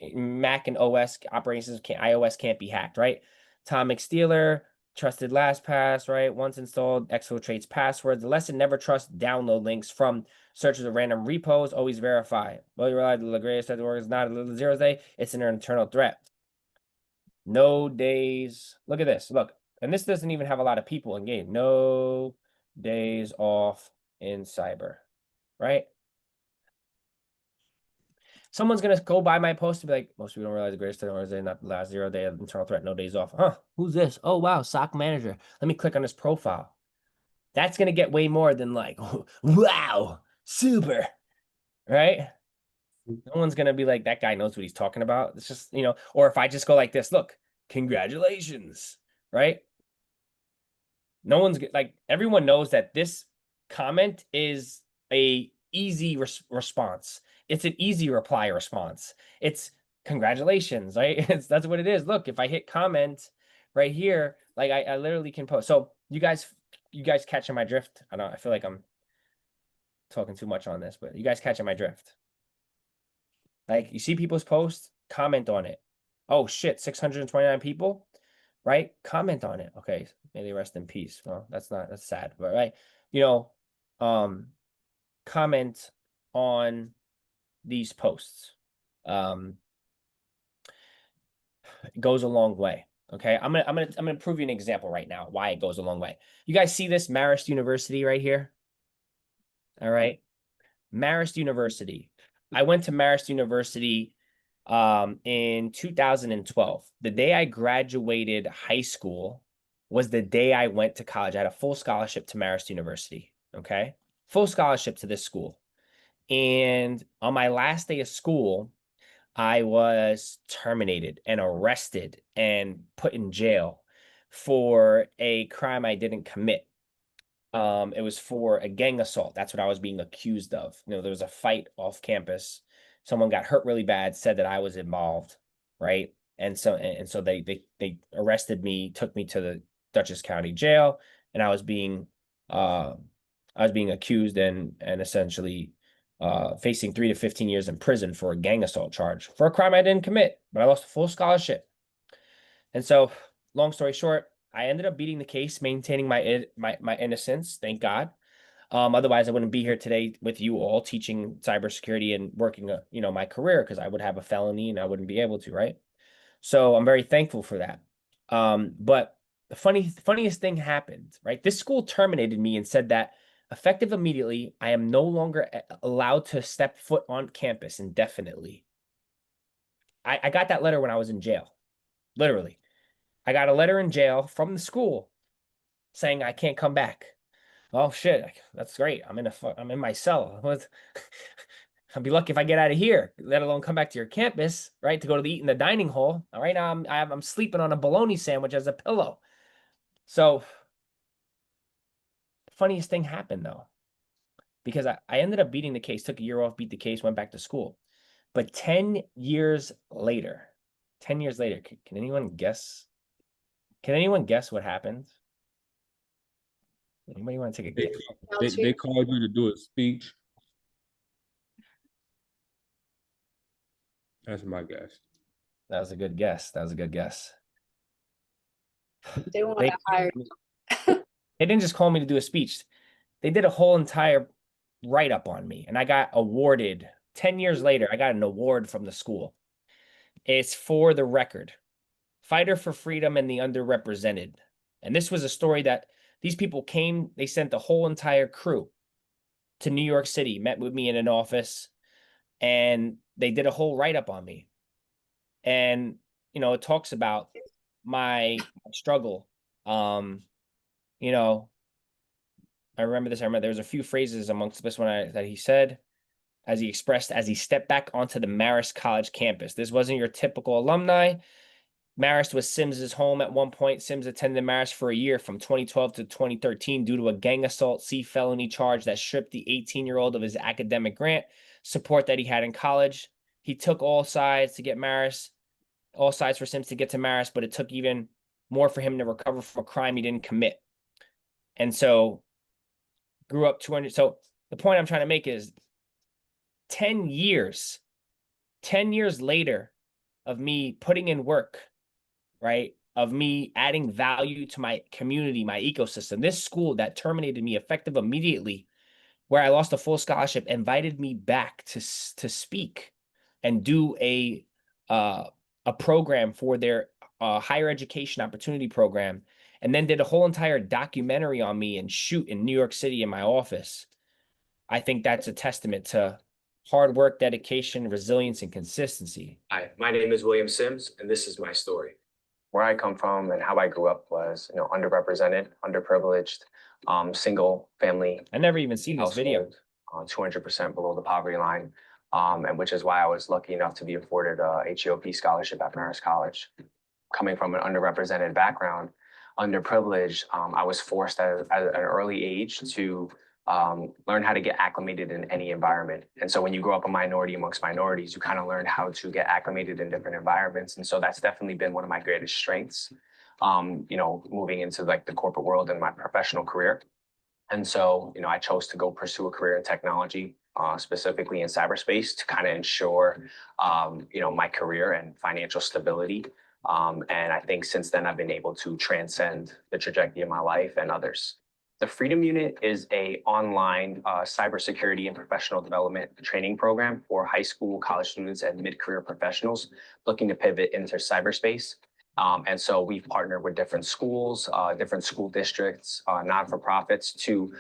and OS operating systems iOS can't be hacked, right? Atomic Stealer, trusted LastPass, right? Once installed, exfiltrates passwords. The lesson: never trust download links from searches of random repos. Always verify. Well, you realize the greatest set of work is not a 0 day. It's an internal threat. No days. Look at this. Look, and this doesn't even have a lot of people engaged. No days off in cyber, right? Someone's gonna go by my post and be like, most people don't realize the greatest threat is not the last 0 day of internal threat, no days off. Huh? Who's this? Oh wow, SOC manager. Let me click on his profile. That's gonna get way more than like, wow, super, right? No one's gonna be like, that guy knows what he's talking about. It's just, or if I just go like this, look, congratulations, right? No one's like, everyone knows that this comment is a easy response. It's an easy reply response. It's congratulations, right? That's what it is. Look, if I hit comment right here, like I literally can post. So you guys catching my drift? I feel like I'm talking too much on this, but you guys catching my drift? Like you see people's posts, comment on it. Oh shit, 629 people, right? Comment on it. Okay, may they rest in peace. Well, that's sad, but right, comment on these posts. It goes a long way. Okay, I'm gonna prove you an example right now why it goes a long way. You guys see this Marist University right here? All right, Marist University. I went to Marist University in 2012. The day I graduated high school was the day I went to college. I had a full scholarship to Marist University. Okay, full scholarship to this school. And on my last day of school, I was terminated and arrested and put in jail for a crime I didn't commit. It was for a gang assault. That's what I was being accused of. There was a fight off campus. Someone got hurt really bad, said that I was involved, right? And so they arrested me, took me to the Dutchess County Jail, and I was being accused and essentially facing 3 to 15 years in prison for a gang assault charge for a crime I didn't commit, but I lost a full scholarship. And so, long story short, I ended up beating the case, maintaining my innocence, thank God. Otherwise, I wouldn't be here today with you all teaching cybersecurity and working, my career because I would have a felony and I wouldn't be able to, right? So I'm very thankful for that. But the funniest thing happened, right? This school terminated me and said that effective immediately, I am no longer allowed to step foot on campus indefinitely. I got that letter when I was in jail, literally. I got a letter in jail from the school saying I can't come back. Oh shit, that's great. I'm in my cell. I'll be lucky if I get out of here, let alone come back to your campus, right? To go to eat in the dining hall. All right, now I'm sleeping on a bologna sandwich as a pillow. So, funniest thing happened though, because I ended up beating the case, took a year off, beat the case, went back to school. But 10 years later, can anyone guess? Can anyone guess what happened? Anybody want to take a guess? They called you to do a speech. That's my guess. That was a good guess. That was a good guess. They want to hire. They didn't just call me to do a speech. They did a whole entire write-up on me, and I got awarded. 10 years later, I got an award from the school. It's for the record. Fighter for freedom and the underrepresented. And this was a story that these people came, they sent the whole entire crew to New York City, met with me in an office, and they did a whole write-up on me. And, it talks about my struggle. I remember this. I remember there was a few phrases amongst this one that he said as he stepped back onto the Marist College campus. This wasn't your typical alumni. Marist was Sims's home at one point. Sims attended Marist for a year from 2012 to 2013 due to a gang assault C felony charge that stripped the 18-year-old of his academic grant support that he had in college. He took all sides to get Marist, all sides for Sims to get to Marist, but it took even more for him to recover from a crime he didn't commit. And so grew up 200. So the point I'm trying to make is 10 years later of me putting in work, right? Of me adding value to my community, my ecosystem. This school that terminated me effective immediately, where I lost a full scholarship, invited me back to speak and do a program for their higher education opportunity program, and then did a whole entire documentary on me and shoot in New York City in my office. I think that's a testament to hard work, dedication, resilience, and consistency. Hi, my name is William Sims, and this is my story. Where I come from and how I grew up was, underrepresented, underprivileged, single family. I never even seen this video. 200% below the poverty line, and which is why I was lucky enough to be afforded a HEOP scholarship at Marist College. Coming from an underrepresented background, underprivileged, I was forced at an early age to learn how to get acclimated in any environment. And so when you grow up a minority amongst minorities, you kind of learn how to get acclimated in different environments. And so that's definitely been one of my greatest strengths, moving into like the corporate world and my professional career. And so, I chose to go pursue a career in technology, specifically in cyberspace, to kind of ensure, my career and financial stability. And I think since then, I've been able to transcend the trajectory of my life and others. The Freedom Unit is an online cybersecurity and professional development training program for high school, college students, and mid-career professionals looking to pivot into cyberspace. And so we've partnered with different schools, different school districts, non-for-profits to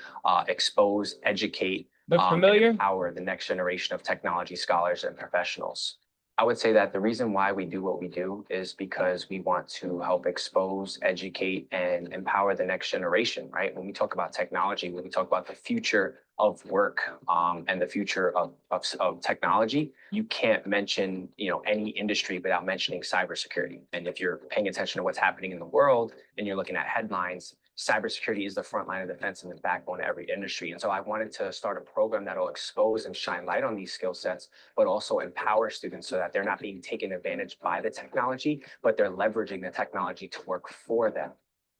expose, educate, and empower the next generation of technology scholars and professionals. I would say that the reason why we do what we do is because we want to help expose, educate, and empower the next generation, right? When we talk about technology, when we talk about the future of work and the future of technology, you can't mention, any industry without mentioning cybersecurity. And if you're paying attention to what's happening in the world and you're looking at headlines, cybersecurity is the front line of defense and the backbone of every industry. And so I wanted to start a program that'll expose and shine light on these skill sets, but also empower students so that they're not being taken advantage by the technology, but they're leveraging the technology to work for them.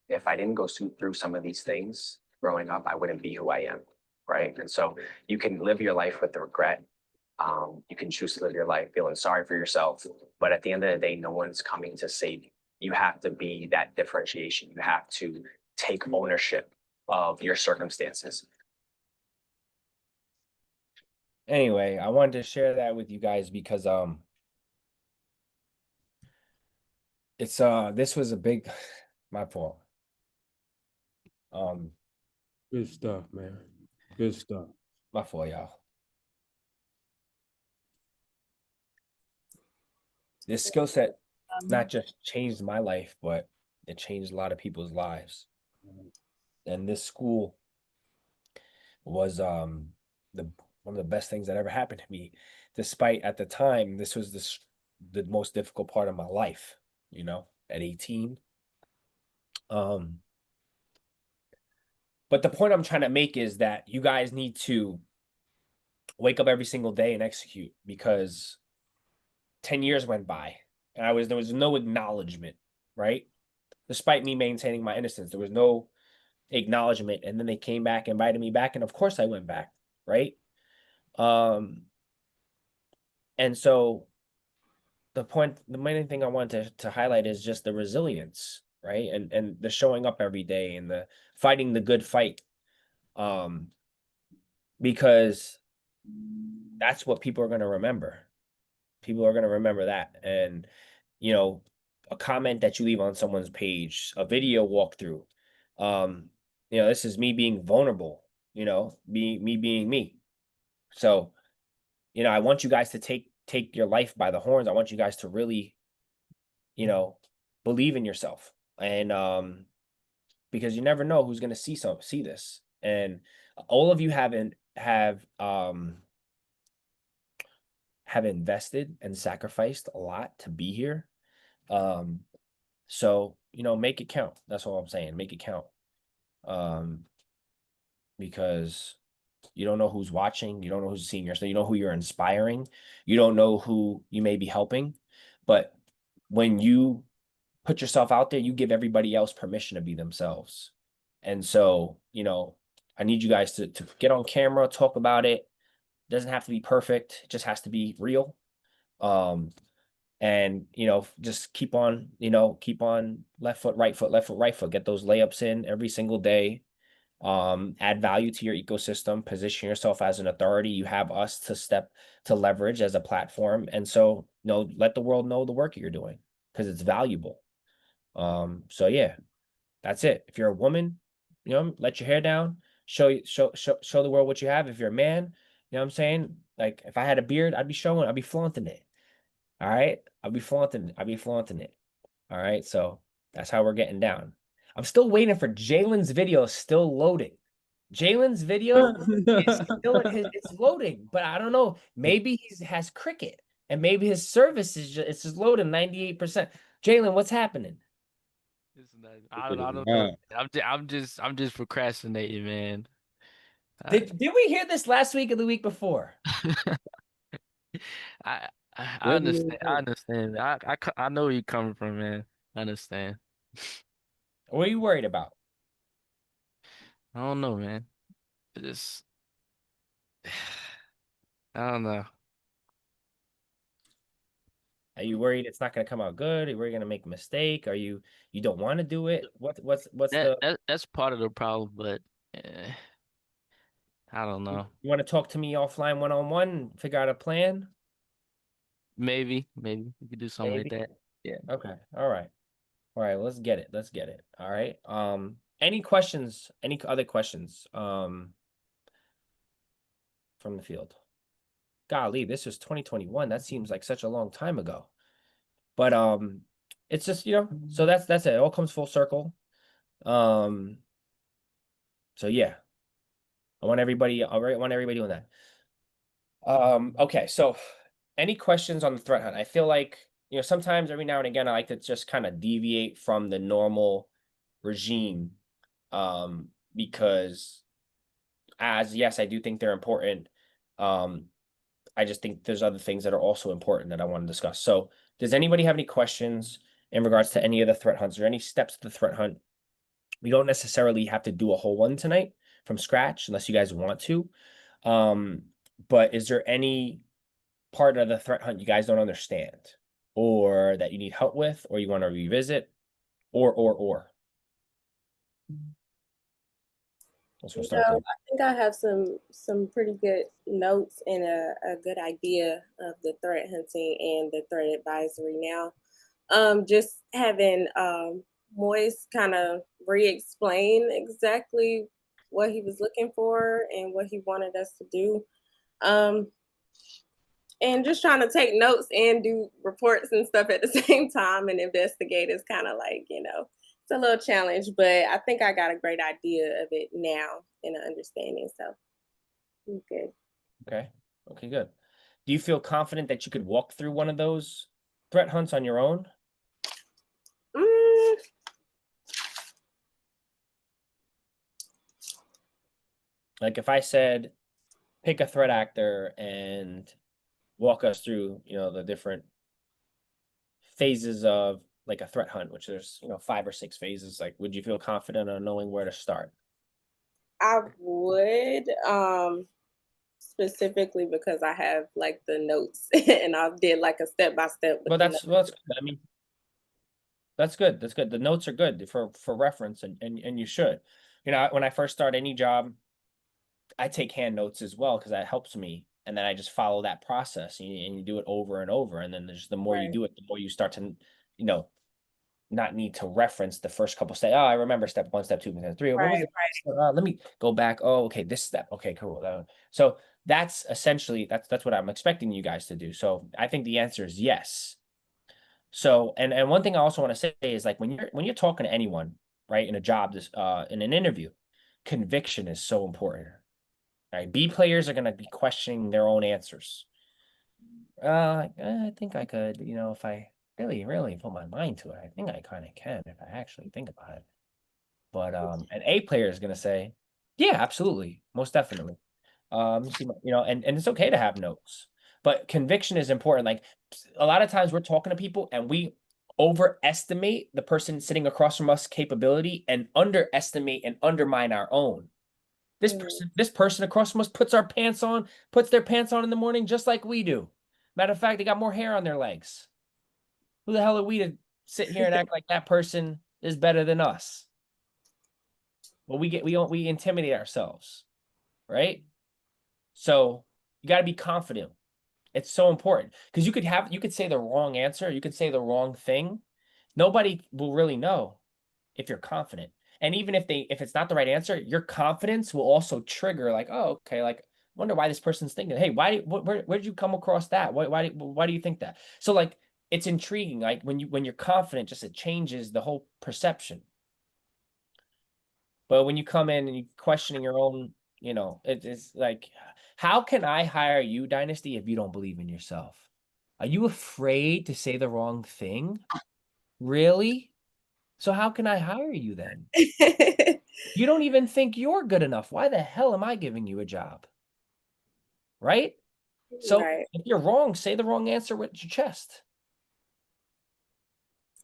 If I didn't go through some of these things growing up, I wouldn't be who I am, right? And so you can live your life with regret. You can choose to live your life feeling sorry for yourself, but at the end of the day, no one's coming to save you. You have to be that differentiation. You have to take ownership of your circumstances. Anyway, I wanted to share that with you guys because it's this was a big my fault. Good stuff, man. Good stuff. My fault, y'all. This skill set not just changed my life, but it changed a lot of people's lives. And this school was one of the best things that ever happened to me, despite at the time this was the most difficult part of my life, at 18. But the point I'm trying to make is that you guys need to wake up every single day and execute, because 10 years went by and there was no acknowledgement, right? Despite me maintaining my innocence, there was no acknowledgement. And then they came back, invited me back, and of course I went back, right? And so the main thing I wanted to highlight is just the resilience, right? And the showing up every day and the fighting the good fight. Because that's what people are going to remember. People are going to remember that. And, a comment that you leave on someone's page, a video walkthrough, this is me being vulnerable, me being me. So, I want you guys to take your life by the horns. I want you guys to really, believe in yourself. And because you never know who's going to see this. And all of you have invested and sacrificed a lot to be here. So, you know, make it count. That's all I'm saying. Make it count. Because you don't know who's watching, you don't know who's seeing your stuff, you know who you're inspiring, you don't know who you may be helping. But when you put yourself out there, you give everybody else permission to be themselves. And so, you know, I need you guys to get on camera, talk about it. Doesn't have to be perfect, it just has to be real. And you know, just keep on, you know, keep on left foot, right foot, left foot, right foot. Get those layups in every single day. Add value to your ecosystem, position yourself as an authority. You have us to leverage as a platform. And so, you know, let the world know the work you're doing because it's valuable. So yeah, that's it. If you're a woman, you know, let your hair down, show the world what you have. If you're a man, you know what I'm saying? Like if I had a beard, I'd be flaunting it. All right. I'll be flaunting it. All right. So that's how we're getting down. I'm still waiting for Jalen's video still loading. Jalen's video is still it's loading, but I don't know. Maybe he has Cricket and maybe his service is it's just loading 98%. Jalen, what's happening? I don't know. I'm just procrastinating, man. Did we hear this last week or the week before? I I understand. I understand. I know where you're coming from, man. I understand. What are you worried about? I don't know, man. I just I don't know. Are you worried it's not going to come out good? Are you worried you're going to make a mistake? Are you don't want to do it? What's That's part of the problem, but I don't know. you want to talk to me offline one-on-one and figure out a plan? Maybe we could do something like Maybe. that. Yeah. Okay. All right. Let's get it. All right. Any questions? Any other questions? From the field. Golly, this was 2021. That seems like such a long time ago. But it's just, you know, so that's it. It all comes full circle. So yeah. I want everybody on that. Okay, so any questions on the threat hunt? I feel like, you know, sometimes every now and again I like to just kind of deviate from the normal regime. Because yes, I do think they're important. I just think there's other things that are also important that I want to discuss. So does anybody have any questions in regards to any of the threat hunts or any steps to the threat hunt? We don't necessarily have to do a whole one tonight from scratch unless you guys want to. But is there any part of the threat hunt you guys don't understand or that you need help with or you want to revisit or? Let's go start there. I think I have some pretty good notes and a good idea of the threat hunting and the threat advisory now. Just having Moise kind of re-explain exactly what he was looking for and what he wanted us to do. And just trying to take notes and do reports and stuff at the same time and investigate is kind of like, you know, it's a little challenge, but I think I got a great idea of it now and an understanding. So I'm good. Okay, good. Do you feel confident that you could walk through one of those threat hunts on your own? Like if I said, pick a threat actor and walk us through, you know, the different phases of like a threat hunt, which there's, you know, 5 or 6 phases. Like, would you feel confident on knowing where to start? I would, specifically because I have like the notes and I did like a step-by-step. Well, that's I mean, that's good. That's good. The notes are good for reference and you should. You know, when I first start any job, I take hand notes as well because that helps me. And then I just follow that process and you do it over and over. And then there's the more you do it, the more you start to, you know, not need to reference the first couple steps. Oh, I remember step 1, step 2, step 3. What was it? Let me go back. Oh, okay, this step. Okay, cool. So that's essentially that's what I'm expecting you guys to do. So I think the answer is yes. So and one thing I also want to say is like when you're talking to anyone, right, in a job, in an interview, conviction is so important. All right, B players are going to be questioning their own answers. I think I could, you know, if I really put my mind to it. I think I kind of can if I actually think about it. But an A player is gonna say, yeah, absolutely, most definitely. You know, and it's okay to have notes, but conviction is important. Like a lot of times we're talking to people and we overestimate the person sitting across from us capability and underestimate and undermine our own. This person across from us puts their pants on in the morning just like we do. Matter of fact, they got more hair on their legs. Who the hell are we to sit here and act like that person is better than us? Well, we intimidate ourselves, right? So you got to be confident. It's so important because you could say the wrong answer, you could say the wrong thing. Nobody will really know if you're confident. And even if it's not the right answer, your confidence will also trigger like, oh, okay, like wonder why this person's thinking, hey, where did you come across that? Why do you think that? So like it's intriguing. Like when you're confident, just it changes the whole perception. But when you come in and you questioning your own, you know, it's like, how can I hire you, Dynasty, if you don't believe in yourself? Are you afraid to say the wrong thing? Really? So how can I hire you then? You don't even think you're good enough. Why the hell am I giving you a job? Right? So Right. if you're wrong, say the wrong answer with your chest.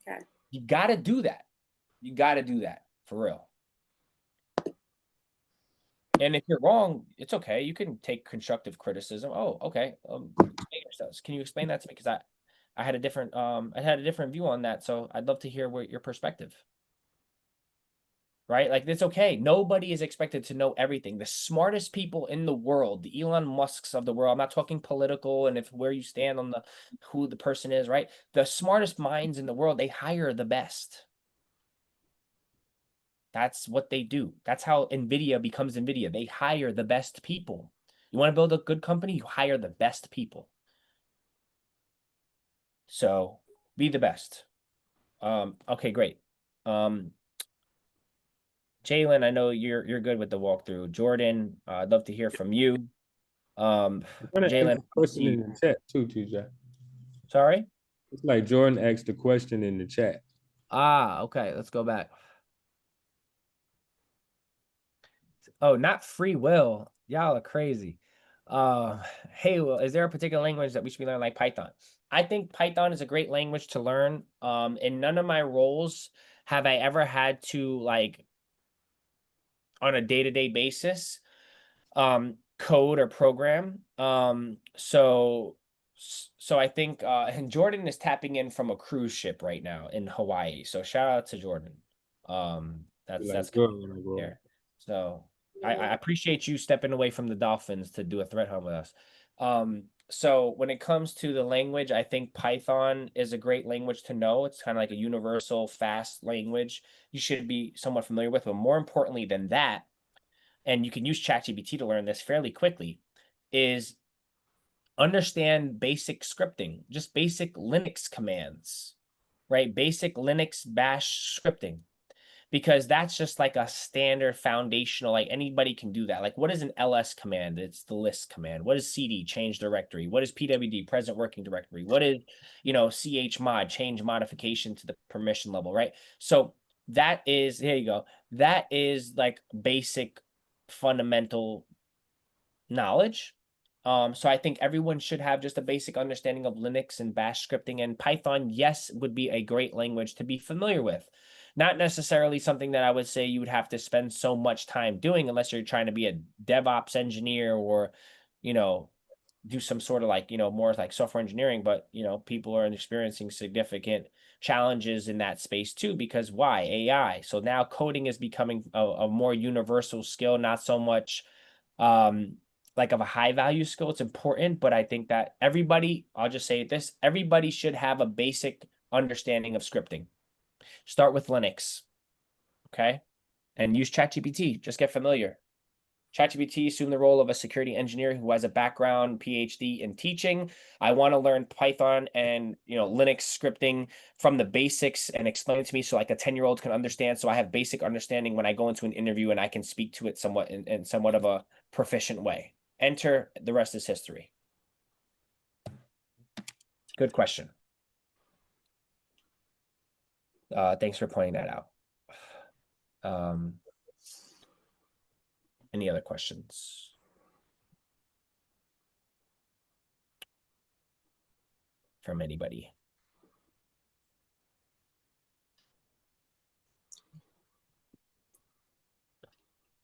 Okay. You got to do that. You got to do that for real. And if you're wrong, it's okay. You can take constructive criticism. Oh, okay. Explain yourselves. Can you explain that to me? Because I had a different view on that. So I'd love to hear your perspective. Right? Like it's okay. Nobody is expected to know everything. The smartest people in the world, the Elon Musks of the world. I'm not talking political and if where you stand on who the person is, right? The smartest minds in the world, they hire the best. That's what they do. That's how NVIDIA becomes NVIDIA. They hire the best people. You want to build a good company? You hire the best people. So be the best. Okay, great. Jalen, I know you're good with the walkthrough. Jordan, I'd love to hear from you. Jalen, question in the chat too, TJ. Sorry? It's like Jordan asked a question in the chat. Okay, let's go back. Oh, not free will. Y'all are crazy. Hey, well, is there a particular language that we should be learning like Python? I think Python is a great language to learn. In none of my roles have I ever had to like on a day-to-day basis code or program. So I think and Jordan is tapping in from a cruise ship right now in Hawaii. So shout out to Jordan. That's good there. So I appreciate you stepping away from the Dolphins to do a threat hunt with us. So when it comes to the language, I think Python is a great language to know. It's kind of like a universal fast language you should be somewhat familiar with. But more importantly than that, and you can use ChatGPT to learn this fairly quickly, is understand basic scripting, just basic Linux commands, right? Basic Linux bash scripting. Because that's just like a standard foundational, like anybody can do that. Like what is an ls command? It's the list command. What is cd? Change directory. What is pwd? Present working directory. What is, chmod? Change modification to the permission level, right? So that is, here you go. That is like basic fundamental knowledge. So I think everyone should have just a basic understanding of Linux and bash scripting, and Python, yes, would be a great language to be familiar with. Not necessarily something that I would say you would have to spend so much time doing unless you're trying to be a DevOps engineer or, do some sort of like, more like software engineering, but, people are experiencing significant challenges in that space too, because why? AI. So now coding is becoming a more universal skill, not so much like of a high value skill. It's important, but I think that I'll just say this, everybody should have a basic understanding of scripting. Start with Linux, okay? And use ChatGPT. Just get familiar. ChatGPT assumed the role of a security engineer who has a background PhD in teaching. I want to learn Python and Linux scripting from the basics and explain it to me so like a 10-year-old can understand. So I have basic understanding when I go into an interview and I can speak to it somewhat in somewhat of a proficient way. Enter, the rest is history. Good question. Thanks for pointing that out. Any other questions? From anybody?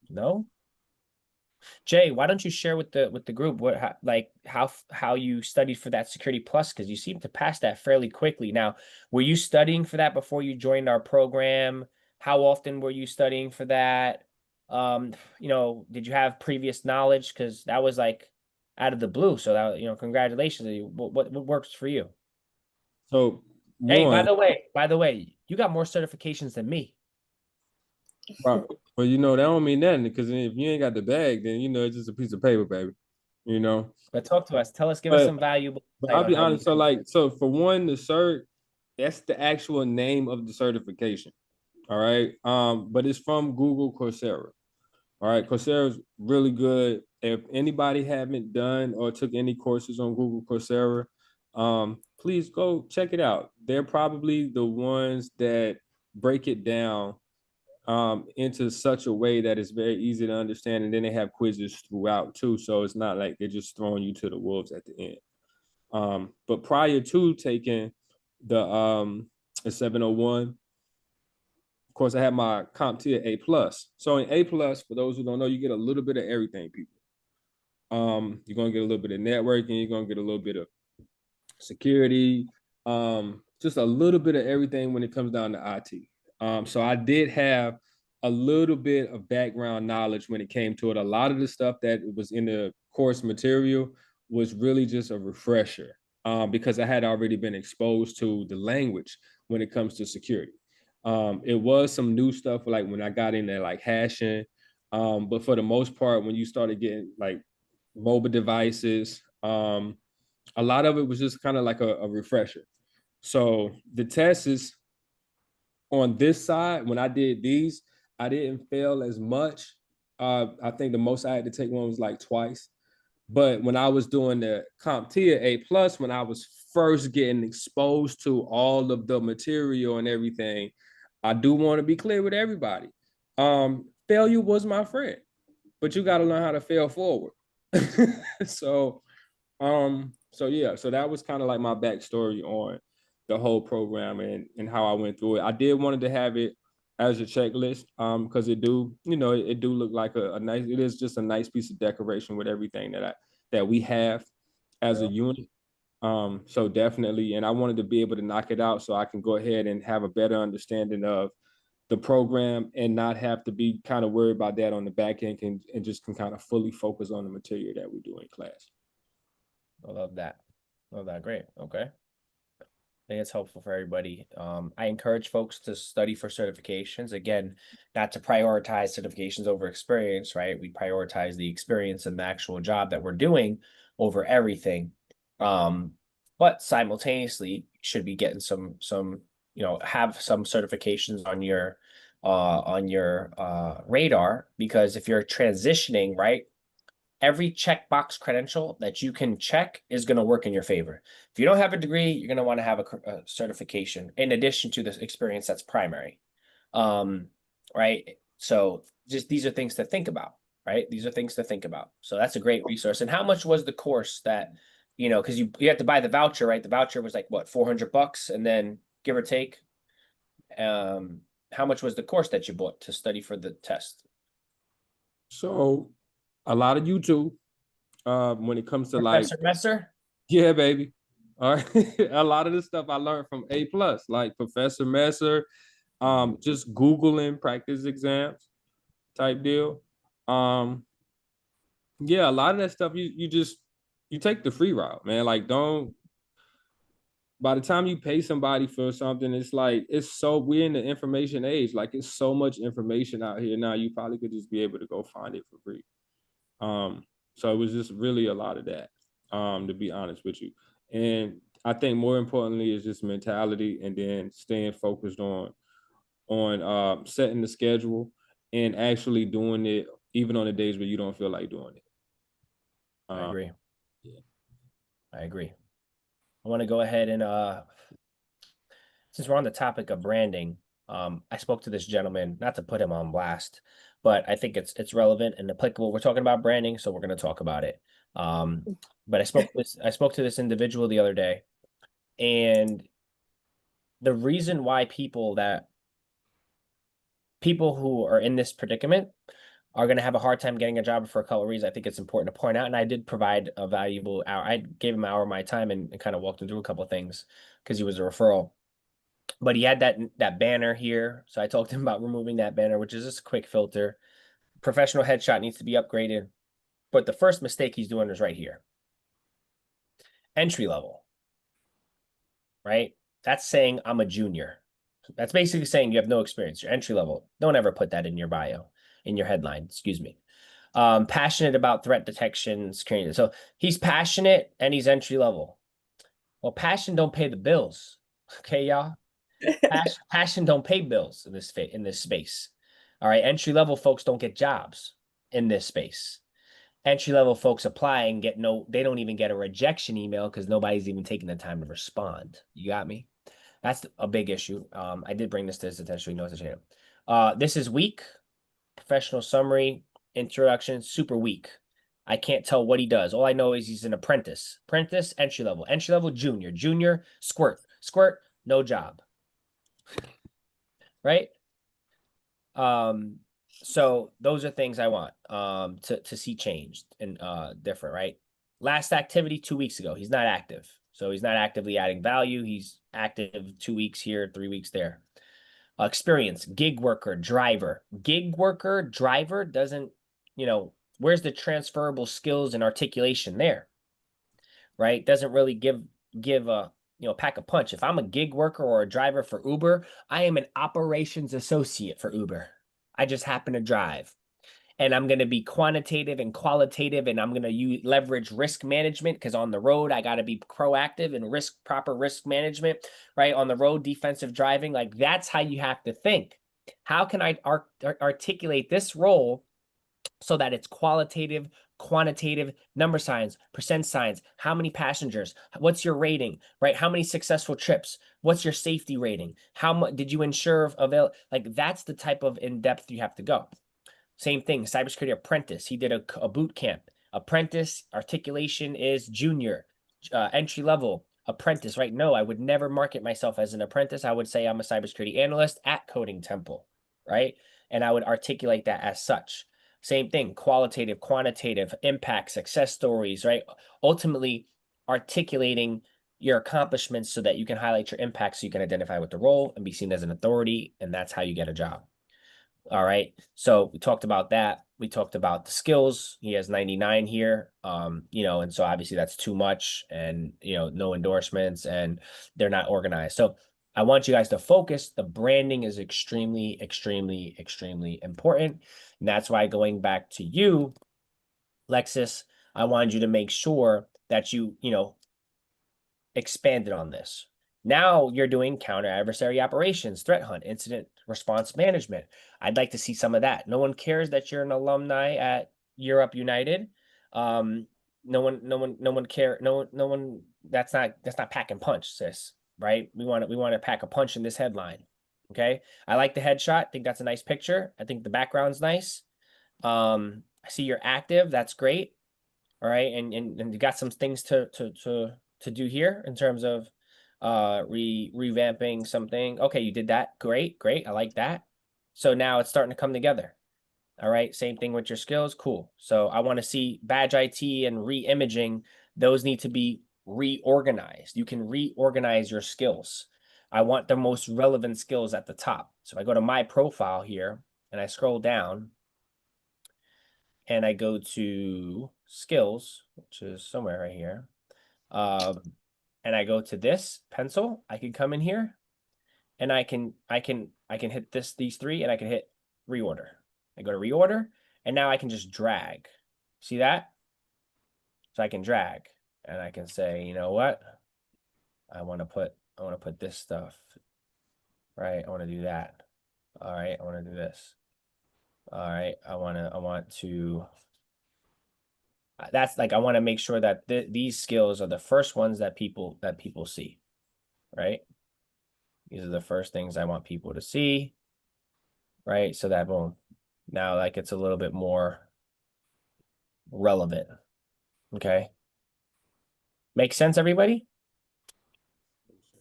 No? Jay, why don't you share with the group how you studied for that Security Plus, because you seem to pass that fairly quickly. Now, were you studying for that before you joined our program? How often were you studying for that? Did you have previous knowledge? Because that was like out of the blue. So that, congratulations. What works for you? So Hey, one, by the way, you got more certifications than me. well, that don't mean nothing, because if you ain't got the bag, then it's just a piece of paper, baby. But talk to us. Give us But some valuable But insight I'll on be how you. honest. So for one, the cert, that's the actual name of the certification. All right. But it's from Google Coursera. All right. Coursera is really good. If anybody haven't done or took any courses on Google Coursera, please go check it out. They're probably the ones that break it down into such a way that it's very easy to understand. And then they have quizzes throughout too. So it's not like they're just throwing you to the wolves at the end. But prior to taking the 701, of course, I had my CompTIA A+. So in A+, for those who don't know, you get a little bit of everything, people. You're gonna get a little bit of networking, you're gonna get a little bit of security, just a little bit of everything when it comes down to IT. So I did have a little bit of background knowledge when it came to it. A lot of the stuff that was in the course material was really just a refresher, because I had already been exposed to the language when it comes to security. It was some new stuff, like when I got in there, like hashing. But for the most part, when you started getting like mobile devices, a lot of it was just kind of like a refresher. So the test is on this side. When I did these, I didn't fail as much. I think the most I had to take one was like twice. But when I was doing the CompTIA A+, when I was first getting exposed to all of the material and everything, I do want to be clear with everybody. Failure was my friend, but you got to learn how to fail forward. So yeah, so that was kind of like my backstory on the whole program and how I went through it. I did wanted to have it as a checklist, because it do look like a nice, it is just a nice piece of decoration with everything that we have as a unit. So definitely, and I wanted to be able to knock it out so I can go ahead and have a better understanding of the program and not have to be kind of worried about that on the back end, and just can kind of fully focus on the material that we do in class. I love that. Great. Okay. I think it's helpful for everybody. I encourage folks to study for certifications. Again, not to prioritize certifications over experience, right? We prioritize the experience and the actual job that we're doing over everything. But simultaneously, you should be getting some, have some certifications on your radar, because if you're transitioning, right, every checkbox credential that you can check is going to work in your favor. If you don't have a degree, you're going to want to have a certification in addition to the experience that's primary. Right? So just these are things to think about, right? These are things to think about. So that's a great resource. And how much was the course that, because you have to buy the voucher, right? The voucher was like what, $400, and then give or take. How much was the course that you bought to study for the test? So a lot of YouTube, when it comes to Professor Messer? Yeah, baby. All right. A lot of the stuff I learned from A+, like Professor Messer, just Googling practice exams type deal. Yeah, a lot of that stuff you take the free route, man. Like, don't, by the time you pay somebody for something, it's like, we're in the information age. Like, it's so much information out here now. You probably could just be able to go find it for free. So it was just really a lot of that, to be honest with you. And I think more importantly is just mentality, and then staying focused on setting the schedule and actually doing it even on the days where you don't feel like doing it. I agree. Yeah. I agree. I want to go ahead and since we're on the topic of branding, I spoke to this gentleman, not to put him on blast, but I think it's relevant and applicable. We're talking about branding, so we're going to talk about it. But I spoke to this individual the other day, and the reason why people who are in this predicament are going to have a hard time getting a job for a couple of reasons. I think it's important to point out, and I did provide a valuable hour. I gave him an hour of my time and kind of walked him through a couple of things because he was a referral. But he had that banner here, so I talked to him about removing that banner, which is just a quick filter. Professional headshot needs to be upgraded, but the first mistake he's doing is right here. Entry level, right? That's saying I'm a junior. That's basically saying you have no experience. You're entry level. Don't ever put that in your bio, in your headline, excuse me. Passionate about threat detection, security. So he's passionate and he's entry level. Well, passion don't pay the bills. Okay, y'all. Passion don't pay bills in this space. All right, entry level folks don't get jobs in this space. Entry level folks apply and they don't even get a rejection email because nobody's even taking the time to respond. You got me? That's a big issue. I did bring this to his attention. He knows the this is weak. Professional summary, introduction, super weak. I can't tell what he does. All I know is he's an apprentice. Apprentice, entry level, junior, junior, squirt, no job. Right? So those are things I want to see changed and different, right? Last activity 2 weeks ago. He's not active. So he's not actively adding value. He's active 2 weeks here, 3 weeks there. Experience, gig worker, driver. Gig worker, driver doesn't, where's the transferable skills and articulation there? Right? Doesn't really give a pack a punch. If I'm a gig worker or a driver for Uber, I am an operations associate for Uber. I just happen to drive. And I'm going to be quantitative and qualitative, and I'm going to leverage risk management because on the road, I got to be proactive and proper risk management, right? On the road, defensive driving, like that's how you have to think. How can I articulate this role so that it's qualitative, quantitative, number signs, percent signs, how many passengers, what's your rating, right? How many successful trips, what's your safety rating, how much did you ensure like that's the type of in-depth you have to go. Same thing, cybersecurity apprentice. He did a boot camp. Apprentice articulation is junior, entry level apprentice, right? No, I would never market myself as an apprentice. I would say I'm a cybersecurity analyst at Coding Temple, right? And I would articulate that as such. Same thing, qualitative, quantitative, impact, success stories, right? Ultimately, articulating your accomplishments so that you can highlight your impact so you can identify with the role and be seen as an authority, and that's how you get a job. All right. So we talked about that. We talked about the skills. He has 99 here. And so obviously that's too much and, no endorsements and they're not organized. So I want you guys to focus. The branding is extremely, extremely, extremely important. And that's why going back to you, Lexus, I wanted you to make sure that you expanded on this. Now you're doing counter adversary operations, threat hunt, incident response management. I'd like to see some of that. No one cares that you're an alumni at Europe United. No one care. No one. That's not pack and punch, sis. Right? We want to pack a punch in this headline. Okay. I like the headshot. I think that's a nice picture. I think the background's nice. I see you're active. That's great. All right, and you got some things to do here in terms of revamping something. Okay, you did that. Great. I like that. So now it's starting to come together. All right, same thing with your skills. Cool. So I want to see badge IT and re-imaging. Those need to be reorganized. You can reorganize your skills. I want the most relevant skills at the top. So I go to my profile here and I scroll down and I go to skills, which is somewhere right here. And I go to this pencil. I can come in here and I can hit these three and I can hit reorder. I go to reorder and now I can just drag. See that? So I can drag and I can say, you know what? I want to put this stuff, right? I want to do that. All right. I want to do this. All right. I want to that's like I want to make sure that these skills are the first ones that people see, right? These are the first things I want people to see, right? So that boom, now like it's a little bit more relevant. Okay. Make sense, everybody?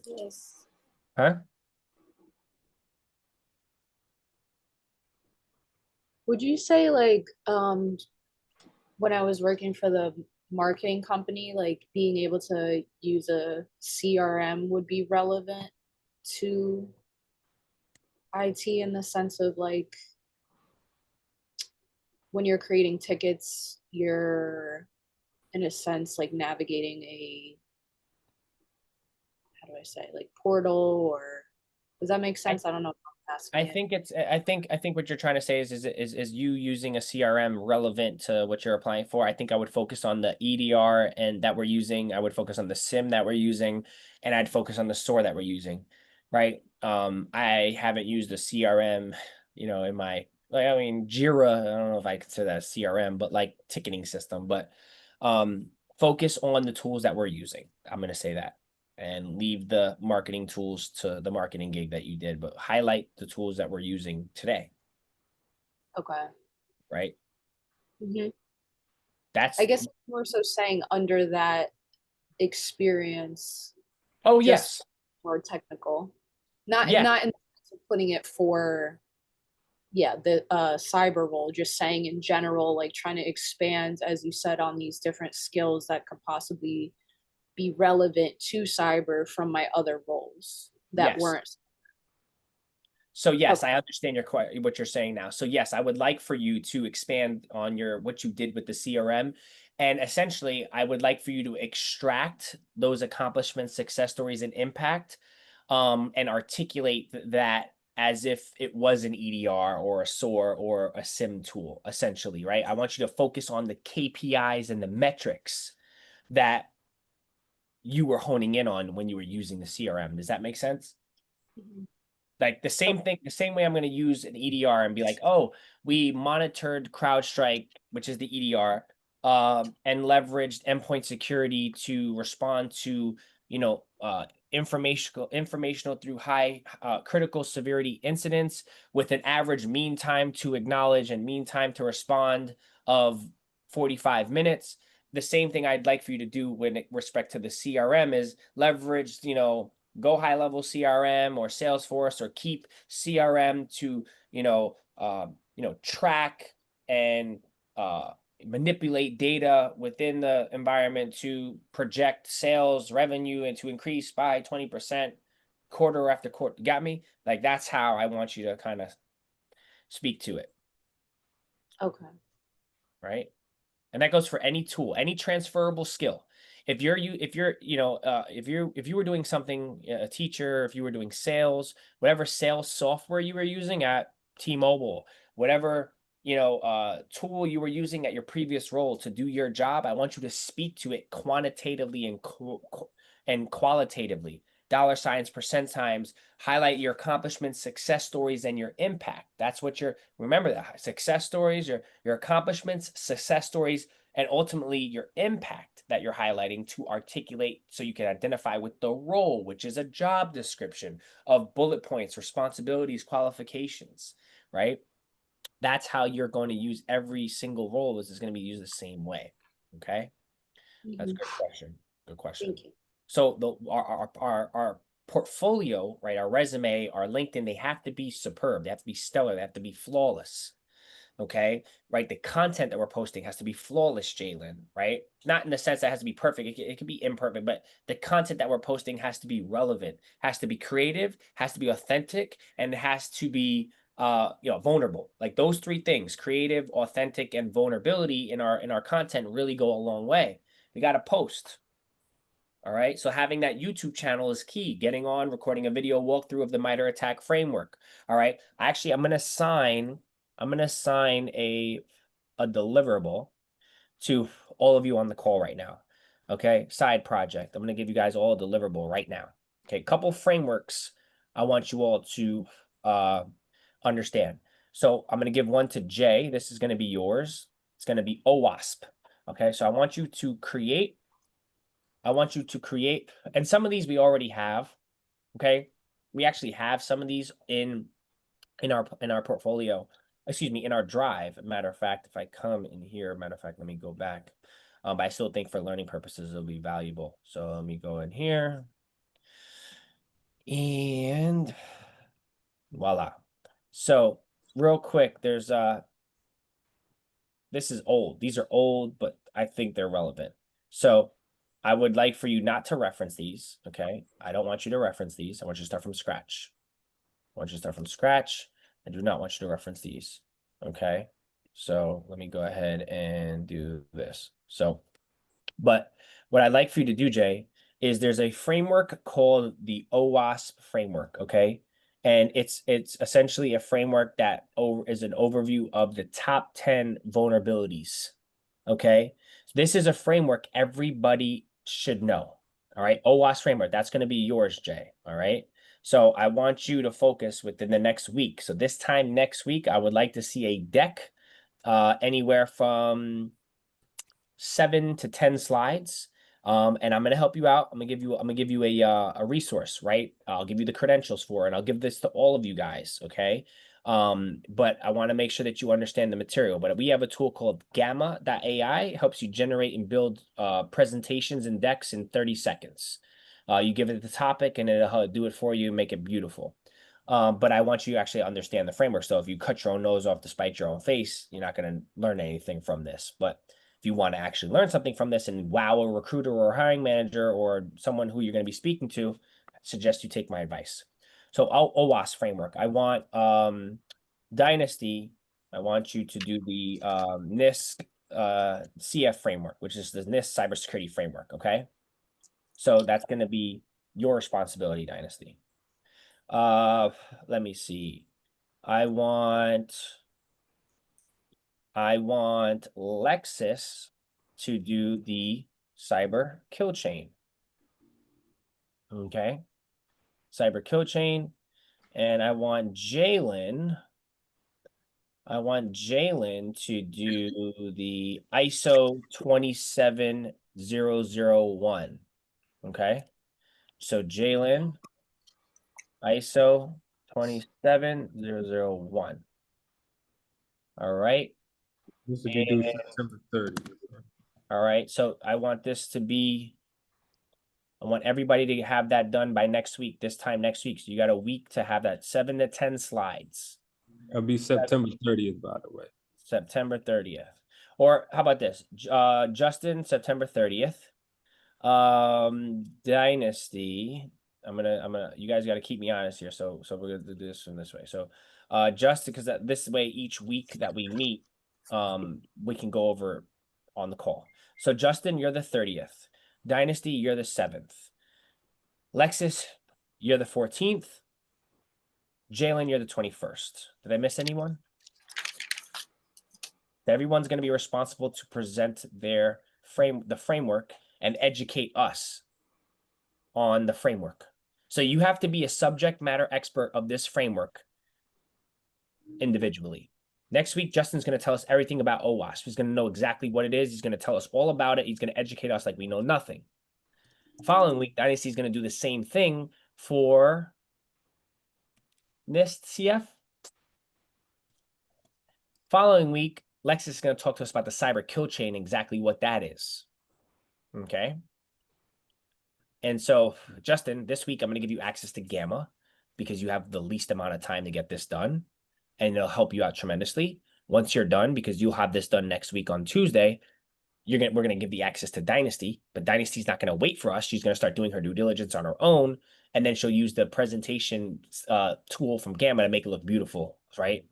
Yes. Huh? Would you say like when I was working for the marketing company, like being able to use a CRM would be relevant to IT in the sense of like when you're creating tickets, you're in a sense like navigating a, how do I say, like portal, or does that make sense? I don't know if I'm asking I it. think it's I think what you're trying to say is you using a CRM relevant to what you're applying for. I think I would focus on the EDR and that we're using. I would focus on the SIM that we're using, and I'd focus on the SOAR that we're using. Right. I haven't used a CRM, you know, in my like I mean Jira, I don't know if I consider that a CRM, but like ticketing system. But focus on the tools that we're using. I'm gonna say that and leave the marketing tools to the marketing gig that you did, but highlight the tools that we're using today, Okay. right? hmm That's I guess more so saying under that experience, oh just yes. more technical, not Yeah. not in the sense of putting it for the cyber role, just saying in general, like trying to expand, as you said, on these different skills that could possibly be relevant to cyber from my other roles that Yes. weren't. So yes, Okay. I understand what you're saying now. So yes, I would like for you to expand on your what you did with the CRM. And essentially, I would like for you to extract those accomplishments, success stories, and impact, and articulate that as if it was an EDR or a SOAR or a SIM tool, essentially, right? I want you to focus on the KPIs and the metrics that you were honing in on when you were using the CRM. Does that make sense? Mhm. Like the same thing, the same way I'm going to use an EDR and be like, oh, we monitored CrowdStrike, which is the EDR, and leveraged endpoint security to respond to, you know, informational through high critical severity incidents with an average mean time to acknowledge and mean time to respond of 45 minutes. The same thing I'd like for you to do with respect to the CRM is leverage, you know, go high level CRM or Salesforce or keep CRM to, track and manipulate data within the environment to project sales revenue and to increase by 20% quarter after quarter. Got me? Like that's how I want you to kind of speak to it, Okay. right? And that goes for any tool, any transferable skill. If you're if you were doing something, a teacher, if you were doing sales, whatever sales software you were using at T-Mobile, whatever tool you were using at your previous role to do your job, I want you to speak to it quantitatively and qualitatively. Dollar signs, percent times, highlight your accomplishments, success stories, and your impact. That's what remember that success stories, your accomplishments, success stories, and ultimately your impact that you're highlighting to articulate so you can identify with the role, which is a job description of bullet points, responsibilities, qualifications, right? That's how you're going to use every single role is going to be used the same way. Okay. That's a good question. Good question. Thank you. So our portfolio, right? Our resume, our LinkedIn, they have to be superb. They have to be stellar. They have to be flawless. Okay, right? The content that we're posting has to be flawless, Jalen, right? Not in the sense that it has to be perfect. It can be imperfect, but the content that we're posting has to be relevant, has to be creative, has to be authentic, and it has to be vulnerable. Like those three things, creative, authentic, and vulnerability in our content really go a long way. We got to post. All right. So having that YouTube channel is key. Getting on, recording a video walkthrough of the MITRE ATT&CK framework. All right. Actually, I'm gonna assign a deliverable to all of you on the call right now. Okay. Side project. I'm gonna give you guys all a deliverable right now. Okay. Couple frameworks I want you all to understand. So I'm gonna give one to Jay. This is gonna be yours. It's gonna be OWASP. Okay. So I want you to create, and some of these we already have, okay? we actually have some of these in our portfolio. Excuse me, in our drive. Matter of fact, if I come in here, matter of fact, let me go back. But I still think for learning purposes, it'll be valuable. So let me go in here. And voila. So real quick, there's this is old. These are old, but I think they're relevant. So I would like for you not to reference these, okay? I don't want you to reference these. I want you to start from scratch. I want you to start from scratch. I do not want you to reference these, okay? So let me go ahead and do this. So, but what I'd like for you to do, Jay, is there's a framework called the OWASP framework, okay? And it's essentially a framework that is an overview of the top 10 vulnerabilities, okay? So this is a framework everybody should know, all right? OWASP framework, that's going to be yours, Jay, all right? So I want you to focus within the next week. So this time next week, I would like to see a deck anywhere from 7 to 10 slides. And I'm gonna help you out. I'm gonna give you a resource, right? I'll give you the credentials for it, and I'll give this to all of you guys, okay? But I want to make sure that you understand the material. But we have a tool called Gamma.ai. It helps you generate and build presentations and decks in 30 seconds. You give it the topic, and it'll do it for you, make it beautiful. But I want you to actually understand the framework. So if you cut your own nose off to spite your own face, you're not going to learn anything from this. But if you want to actually learn something from this and wow a recruiter or a hiring manager or someone who you're going to be speaking to, I suggest you take my advice. So OWASP framework. I want Dynasty. I want you to do the NIST CF framework, which is the NIST cybersecurity framework. Okay. So that's going to be your responsibility, Dynasty. Let me see. I want Lexus to do the cyber kill chain. Okay. Cyber kill chain. And I want Jalen to do the ISO 27001. Okay. So Jalen, ISO 27001. All right. This will be due September 30th. All right. So I want everybody to have that done by next week, this time next week. So you got a week to have that 7 to 10 slides. It'll be September 30th, by the way. September 30th. Or how about this? Justin, September 30th. Dynasty. You guys got to keep me honest here. So we're gonna do this from this way. So Justin, because this way each week that we meet, we can go over on the call. So Justin, you're the 30th. Dynasty, you're the 7th. Lexus, you're the 14th. Jalen, you're the 21st. Did I miss anyone? Everyone's going to be responsible to present the framework and educate us on the framework. So you have to be a subject matter expert of this framework individually. Next week, Justin's going to tell us everything about OWASP. He's going to know exactly what it is. He's going to tell us all about it. He's going to educate us like we know nothing. Following week, Dynasty is going to do the same thing for NIST CF. Following week, Lexus is going to talk to us about the cyber kill chain, exactly what that is. Okay. And so, Justin, this week, I'm going to give you access to Gamma because you have the least amount of time to get this done. And it'll help you out tremendously. Once you're done, because you'll have this done next week on Tuesday, we're going to give the access to Dynasty, but Dynasty's not going to wait for us. She's going to start doing her due diligence on her own. And then she'll use the presentation tool from Gamma to make it look beautiful, right?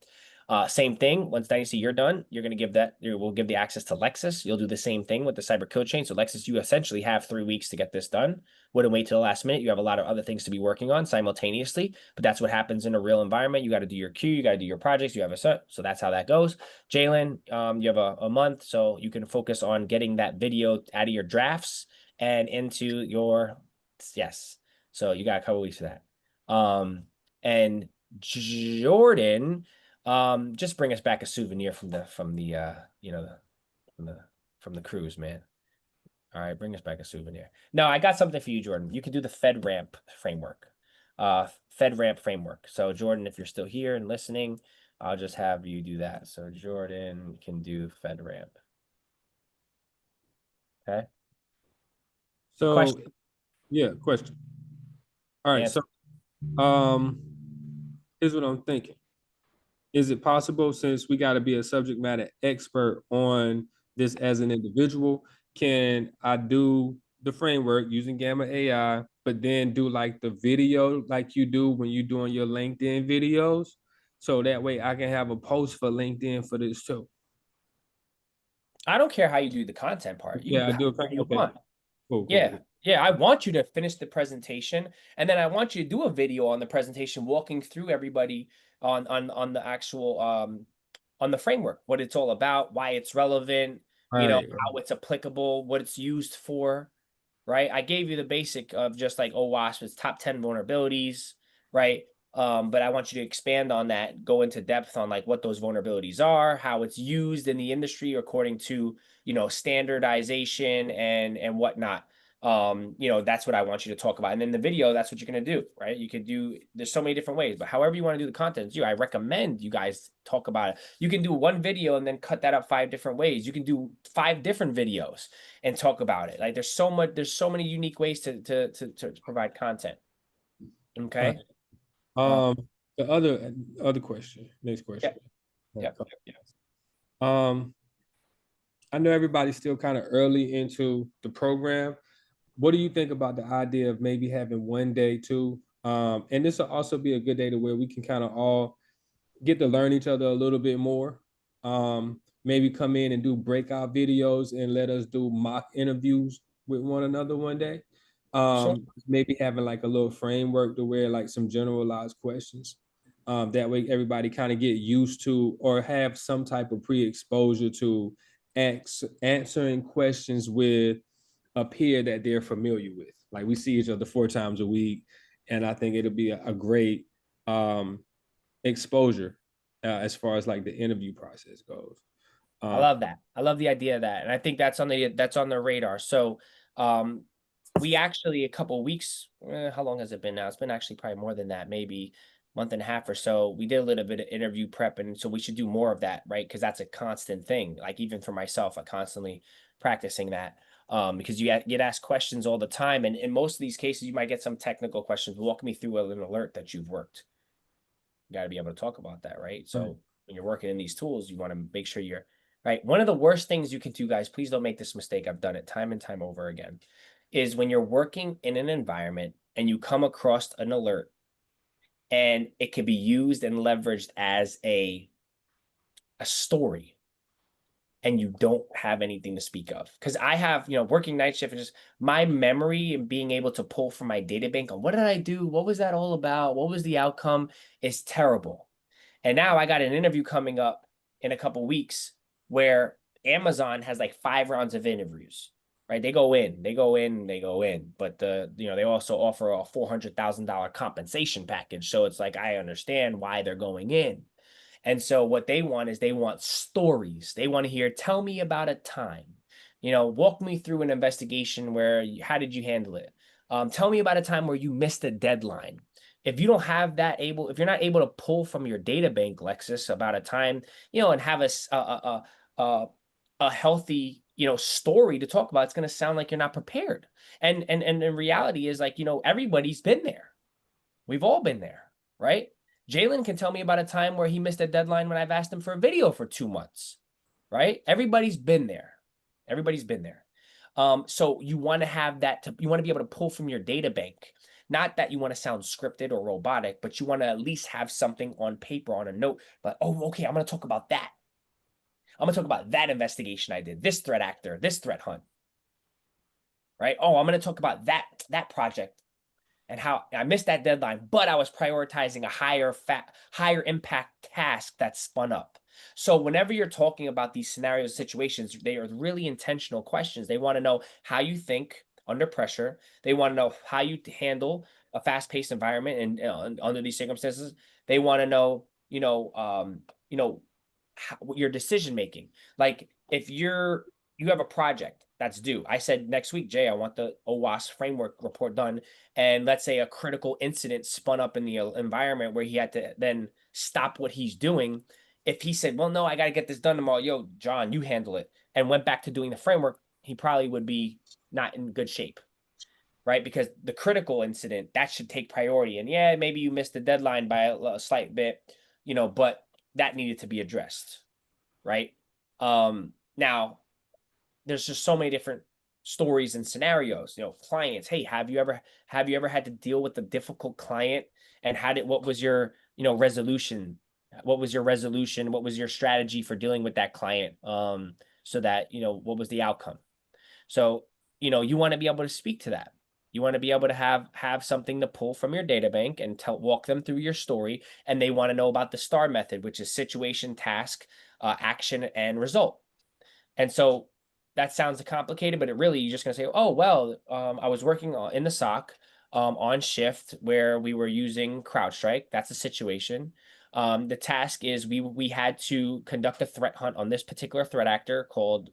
Same thing. Once Dynasty, you're done, you're going to give we'll give the access to Lexus. You'll do the same thing with the cyber kill chain. So Lexus, you essentially have 3 weeks to get this done. Wouldn't wait till the last minute. You have a lot of other things to be working on simultaneously, but that's what happens in a real environment. You got to do your queue. You got to do your projects. You have a set. So that's how that goes. Jalen, you have a month, so you can focus on getting that video out of your drafts and into your, yes. So you got a couple weeks for that. And Jordan, just bring us back a souvenir from the cruise, man. All right, bring us back a souvenir. No, I got something for you, Jordan. You can do the FedRAMP framework. FedRAMP framework. So Jordan, if you're still here and listening, I'll just have you do that. So Jordan can do FedRAMP. Okay. So Question. yeah, question. All right, Answer. so here's what I'm thinking. Is it possible, since we got to be a subject matter expert on this as an individual, can I do the framework using Gamma AI, but then do like the video like you do when you're doing your LinkedIn videos? So that way I can have a post for LinkedIn for this too. I don't care how you do the content part. You Yeah, I can do. whatever you Okay. want. Cool, Yeah. cool. Yeah. I want you to finish the presentation, and then I want you to do a video on the presentation walking through everybody on the actual on the framework, what it's all about, why it's relevant, you know, Right. how it's applicable, what it's used for, right? I gave you the basic of just like OWASP, it's top 10 vulnerabilities, right? But I want you to expand on that, go into depth on like what those vulnerabilities are, how it's used in the industry according to, you know, standardization and whatnot. You know, that's what I want you to talk about. And then the video, that's what you're going to do, right? You could do, there's so many different ways, but however you want to do the content, it's you. I recommend you guys talk about it. You can do one video and then cut that up 5 different ways. You can do 5 different videos and talk about it. Like there's so many unique ways to provide content. Okay. Right. The other question, next question. Yeah. I know everybody's still kind of early into the program. What do you think about the idea of maybe having one day too? And this will also be a good day to where we can kind of all get to learn each other a little bit more. Maybe come in and do breakout videos and let us do mock interviews with one another one day. Sure. Maybe having like a little framework to where like some generalized questions. That way everybody kind of get used to or have some type of pre-exposure to answering questions with a peer that they're familiar with. Like we see each other 4 times a week, and I think it'll be a great exposure as far as like the interview process goes. I love that. I love the idea of that. And I think that's on the radar. So we actually a couple of weeks, how long has it been now? It's been actually probably more than that, maybe month and a half or so. We did a little bit of interview prep, and so we should do more of that, right? Because that's a constant thing. Like even for myself, I'm constantly practicing that. Because you get asked questions all the time, and in most of these cases, you might get some technical questions. Walk me through an alert that you've worked. You got to be able to talk about that, right? So when you're working in these tools, you want to make sure you're right. One of the worst things you can do, guys, please don't make this mistake. I've done it time and time over again, is when you're working in an environment and you come across an alert and it can be used and leveraged as a story and you don't have anything to speak of. Because I have, you know, working night shift and just my memory and being able to pull from my data bank on what did I do? What was that all about? What was the outcome is terrible. And now I got an interview coming up in a couple weeks where Amazon has like 5 rounds of interviews, right? They go in. But they also offer a $400,000 compensation package. So it's like, I understand why they're going in. And so what they want is they want stories. They want to hear, tell me about a time, walk me through an investigation where how did you handle it? Tell me about a time where you missed a deadline. If you don't have that if you're not able to pull from your data bank, Lexus, about a time, and have a healthy, story to talk about, it's going to sound like you're not prepared. And the reality is like, everybody's been there. We've all been there, right? Jalen can tell me about a time where he missed a deadline when I've asked him for a video for 2 months, right? Everybody's been there. Everybody's been there. So you want to have that, you want to be able to pull from your data bank. Not that you want to sound scripted or robotic, but you want to at least have something on paper, on a note. But, oh, okay, I'm going to talk about that. I'm going to talk about that investigation I did, this threat actor, this threat hunt, right? Oh, I'm going to talk about that project and how I missed that deadline, but I was prioritizing a higher impact task that spun up. So whenever you're talking about these scenarios, situations, they are really intentional questions. They want to know how you think under pressure. They want to know how you handle a fast-paced environment and under these circumstances. They want to know, your decision making. Like if you have a project that's due. I said next week, Jay, I want the OWASP framework report done. And let's say a critical incident spun up in the environment where he had to then stop what he's doing. If he said, well, no, I got to get this done tomorrow. Yo, John, you handle it. And went back to doing the framework, he probably would be not in good shape. Right? Because the critical incident, that should take priority. And yeah, maybe you missed the deadline by a slight bit, but that needed to be addressed. Right? Now, there's just so many different stories and scenarios. Clients, hey, have you ever had to deal with a difficult client, and what was your resolution? What was your resolution? What was your strategy for dealing with that client? So that what was the outcome? So you want to be able to speak to that. You want to be able to have something to pull from your data bank and walk them through your story, and they want to know about the STAR method, which is situation, task, action, and result. And so that sounds complicated, but you're just going to say, oh, well, I was working in the SOC on shift where we were using CrowdStrike. That's a situation. The task is we had to conduct a threat hunt on this particular threat actor called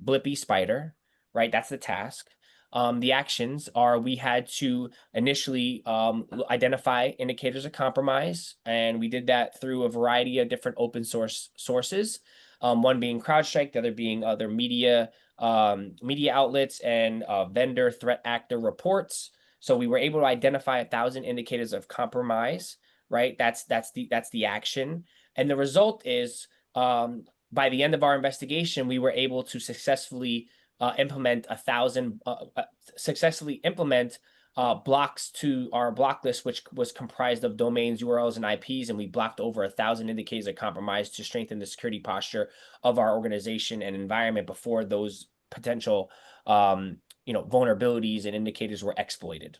Blippy Spider, right? That's the task. The actions are we had to initially identify indicators of compromise, and we did that through a variety of different open source sources. One being CrowdStrike, the other being other media outlets and vendor threat actor reports. So we were able to identify 1,000 indicators of compromise, right? That's the action. And the result is by the end of our investigation, we were able to successfully implement blocks to our block list, which was comprised of domains, URLs, and IPs, and we blocked over 1,000 indicators of compromise to strengthen the security posture of our organization and environment before those potential, vulnerabilities and indicators were exploited.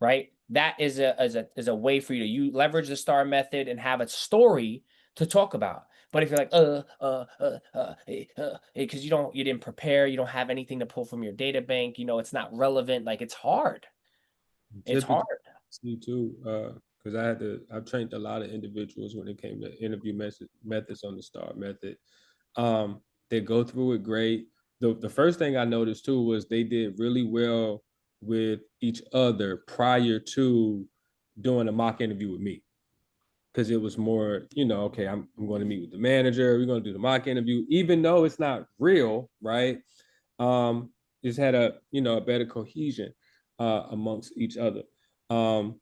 Right? That is a way for you to leverage the STAR method and have a story to talk about. But if you're like, because you didn't prepare, you don't have anything to pull from your data bank, it's not relevant. Like, it's hard. It's hard. Me too, because I've trained a lot of individuals when it came to interview methods on the STAR method. They go through it great. The first thing I noticed too was they did really well with each other prior to doing a mock interview with me. Because it was more, okay, I'm going to meet with the manager. We're going to do the mock interview, even though it's not real, right? Just had a better cohesion amongst each other. And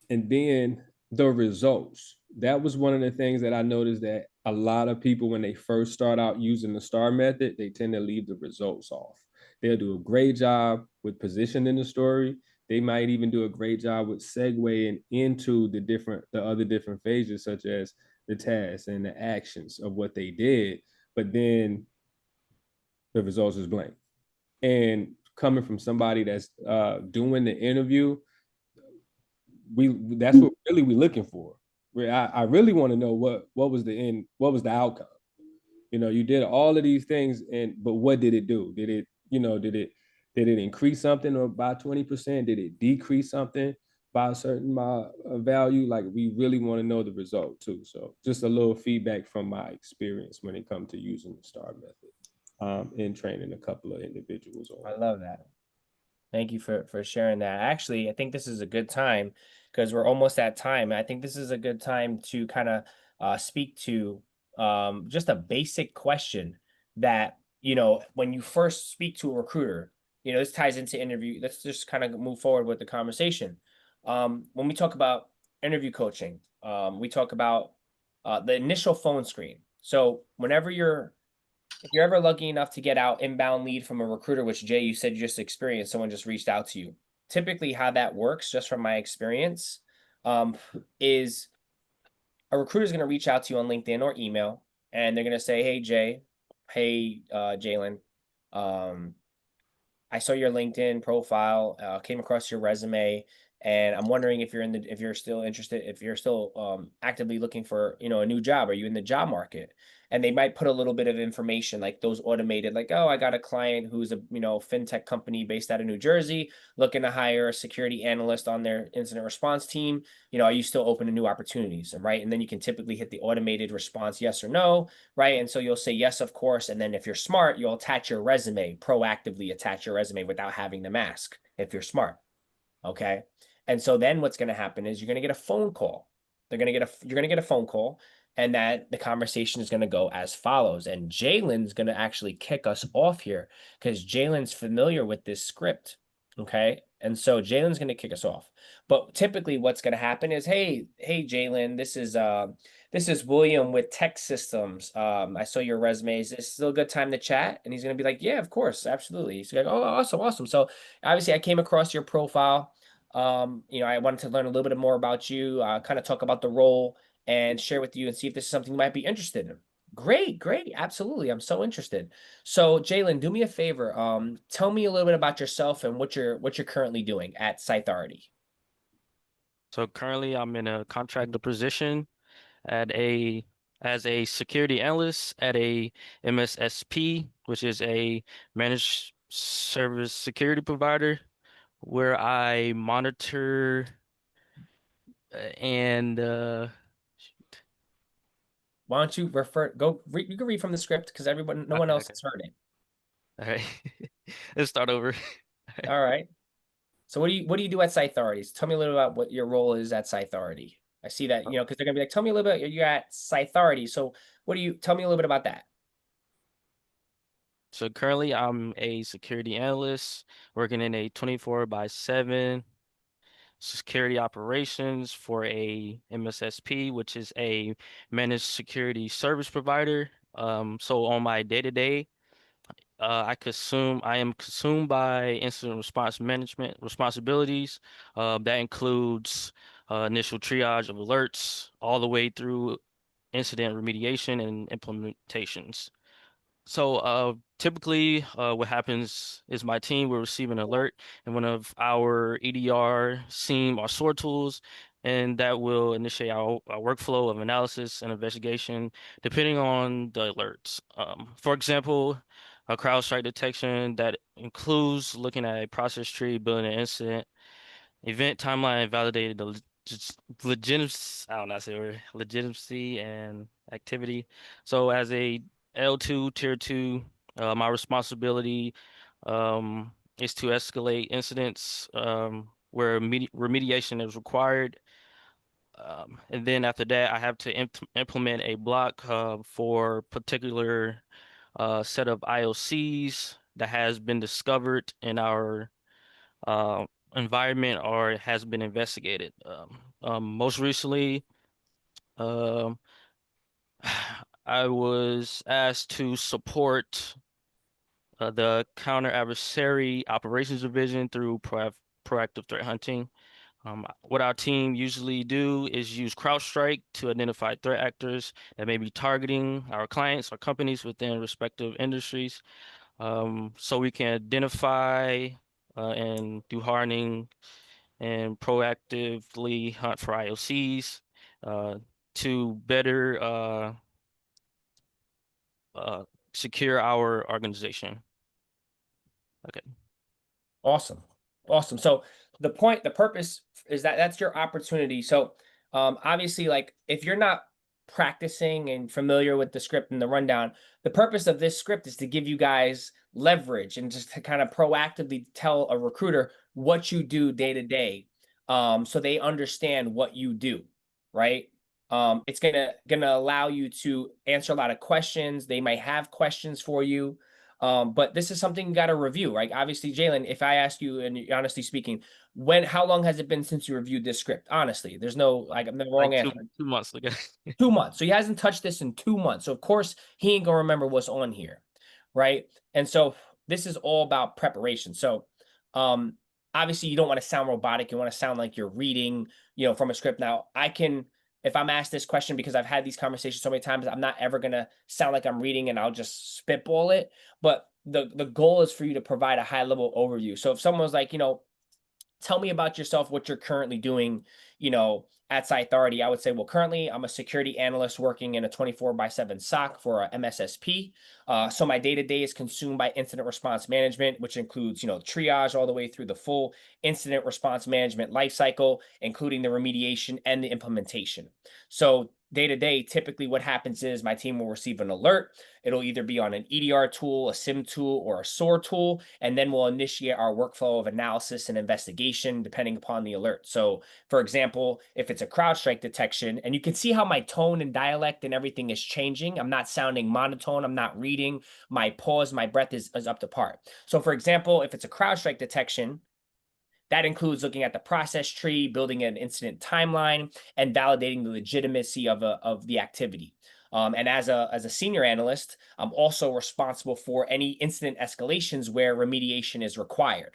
then the results. That was one of the things that I noticed, that a lot of people, when they first start out using the STAR method, they tend to leave the results off. They'll do a great job with positioning the story. They might even do a great job with segueing into the other different phases, such as the tasks and the actions of what they did. But then the results is blank. And coming from somebody that's doing the interview, that's what really we're looking for. I really want to know what was the outcome. You did all of these things, but what did it do? Did it increase something or by 20%? Did it decrease something by a certain value? Like, we really want to know the result too. So just a little feedback from my experience when it comes to using the STAR method and training a couple of individuals on. I love that. Thank you for sharing that. Actually, I think this is a good time because we're almost at time. I think this is a good time to kind of speak to just a basic question that, when you first speak to a recruiter, this ties into interview. Let's just kind of move forward with the conversation. When we talk about interview coaching, we talk about the initial phone screen. So if you're ever lucky enough to get out inbound lead from a recruiter, which Jay, you said you just experienced, someone just reached out to you. Typically how that works, just from my experience, is a recruiter is going to reach out to you on LinkedIn or email, and they're going to say, hey, Jay, hey, Jalen, I saw your LinkedIn profile, came across your resume, and I'm wondering if you're still interested, if you're still actively looking for, a new job. Are you in the job market? and they might put a little bit of information like those automated, like, oh, I got a client who's a, fintech company based out of New Jersey looking to hire a security analyst on their incident response team. Are you still open to new opportunities? Right. And then you can typically hit the automated response, yes or no. Right. And so you'll say yes, of course. And then if you're smart, you'll attach your resume, proactively attach your resume without having to ask if you're smart. Okay. And so then what's going to happen is you're going to get a phone call. You're going to get a phone call, and that the conversation is going to go as follows. And Jalen's going to actually kick us off here because Jalen's familiar with this script. Okay. And so Jalen's going to kick us off. But typically what's going to happen is, hey, Jalen, this is William with Tech Systems. I saw your resume. Is this still a good time to chat? And he's going to be like, yeah, of course. Absolutely. He's like, oh, awesome. So obviously I came across your profile. I wanted to learn a little bit more about you, kind of talk about the role and share with you and see if this is something you might be interested in. Great. Absolutely. I'm so interested. So Jalen, do me a favor. Tell me a little bit about yourself and what you're currently doing at Cythority. So currently I'm in a contractor position as a security analyst at a MSSP, which is a managed service security provider, where I monitor and Why don't you you can read from the script because no one else has heard it. all right. Let's start over. All right. So what do you do at Cythority? Tell me a little about what your role is at Cythority. I see that, because they're gonna be like, tell me a little bit, you're at Cythority. So tell me a little bit about that. So currently I'm a security analyst working in a 24/7 security operations for a MSSP, which is a managed security service provider. So on my day-to-day, I am consumed by incident response management responsibilities. That includes initial triage of alerts all the way through incident remediation and implementations. So typically what happens is my team will receive an alert in one of our EDR, SIEM, or SOAR tools, and that will initiate our workflow of analysis and investigation depending on the alerts. For example, a CrowdStrike detection that includes looking at a process tree, building an incident, event timeline, validated the legitimacy, I don't know, how to say the word, legitimacy and activity. So as a L2 tier 2, my responsibility is to escalate incidents where remediation is required. And then after that, I have to implement a block for particular set of IOCs that has been discovered in our environment or has been investigated. Most recently, um, I was asked to support the counter adversary operations division through proactive threat hunting. What our team usually do is use CrowdStrike to identify threat actors that may be targeting our clients or companies within respective industries. So we can identify and do hardening and proactively hunt for IOCs to better secure our organization. Okay. Awesome. So the purpose is that that's your opportunity. So obviously, like if you're not practicing and familiar with the script and the rundown, the purpose of this script is to give you guys leverage and just to kind of proactively tell a recruiter what you do day to day, so they understand what you do, right? It's gonna allow you to answer a lot of questions. They might have questions for you. But this is something you got to review, right? Obviously, Jalen, if I ask you, and honestly speaking, how long has it been since you reviewed this script? Honestly, there's no I'm the wrong answer. 2 months ago. 2 months. So he hasn't touched this in 2 months. So of course he ain't gonna remember what's on here, right? And so this is all about preparation. So obviously you don't want to sound robotic. You want to sound like you're reading, from a script. Now if I'm asked this question, because I've had these conversations so many times, I'm not ever going to sound like I'm reading and I'll just spitball it. But the goal is for you to provide a high level overview. So if someone's like, tell me about yourself, what you're currently doing, at Cythority, I would say, well, currently I'm a security analyst working in a 24/7 SOC for a MSSP. So my day-to-day is consumed by incident response management, which includes, triage all the way through the full incident response management lifecycle, including the remediation and the implementation. So day to day, typically what happens is my team will receive an alert. It'll either be on an EDR tool, a SIM tool, or a SOAR tool, and then we'll initiate our workflow of analysis and investigation depending upon the alert. So, for example, if it's a CrowdStrike detection, and you can see how my tone and dialect and everything is changing. I'm not sounding monotone. I'm not reading. My pause, my breath is up to par. So, for example, if it's a CrowdStrike detection, that includes looking at the process tree, building an incident timeline, and validating the legitimacy of the activity. And as a senior analyst, I'm also responsible for any incident escalations where remediation is required,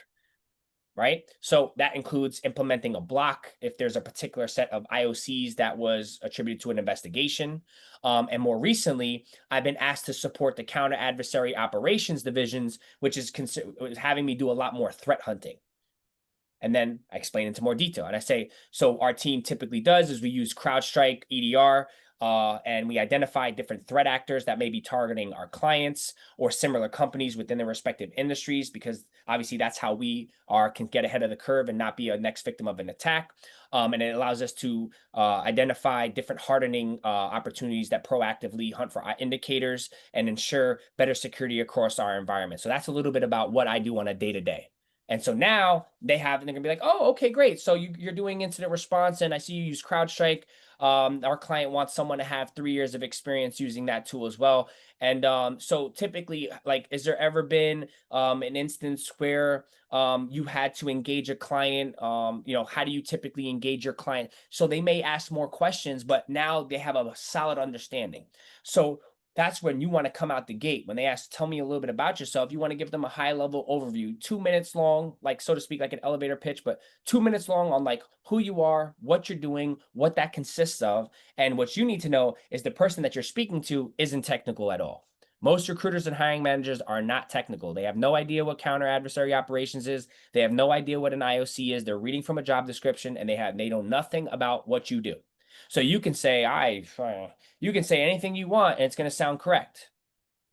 right? So that includes implementing a block if there's a particular set of IOCs that was attributed to an investigation. And more recently, I've been asked to support the counter adversary operations divisions, which is having me do a lot more threat hunting. And then I explain into more detail. And I say, so our team typically does is we use CrowdStrike EDR, and we identify different threat actors that may be targeting our clients or similar companies within their respective industries, because obviously that's how we can get ahead of the curve and not be a next victim of an attack. And it allows us to identify different hardening opportunities that proactively hunt for indicators and ensure better security across our environment. So that's a little bit about what I do on a day-to-day. And so now they're gonna be like, oh, okay, great. So you're doing incident response, and I see you use CrowdStrike. Our client wants someone to have 3 years of experience using that tool as well. And so typically, like, is there ever been an instance where you had to engage a client? How do you typically engage your client? So they may ask more questions, but now they have a solid understanding. So that's when you want to come out the gate. When they ask, tell me a little bit about yourself, you want to give them a high level overview, 2 minutes long, like, so to speak, like an elevator pitch, but 2 minutes long on like who you are, what you're doing, what that consists of. And what you need to know is the person that you're speaking to isn't technical at all. Most recruiters and hiring managers are not technical. They have no idea what counter adversary operations is. They have no idea what an IOC is. They're reading from a job description, and they know nothing about what you do. So you can say, you can say anything you want and it's going to sound correct,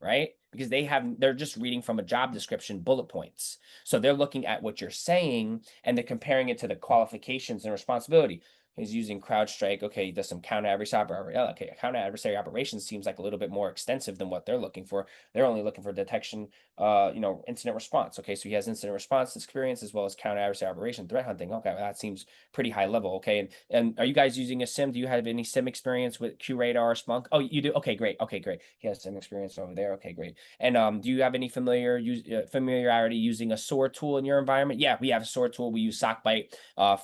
right? Because they're just reading from a job description bullet points. So they're looking at what you're saying and they're comparing it to the qualifications and responsibility. He's using CrowdStrike. Okay, he does some counter adversary. Okay, counter adversary operations seems like a little bit more extensive than what they're looking for. They're only looking for detection, incident response. Okay, so he has incident response experience as well as counter adversary operation threat hunting. Okay, well, that seems pretty high level. Okay, and are you guys using a SIM? Do you have any SIM experience with QRadar, Splunk? Oh, you do. Okay, great. Okay, great. He has SIM experience over there. Okay, great. And do you have any familiarity using a SOAR tool in your environment? Yeah, we have a SOAR tool. We use SockBite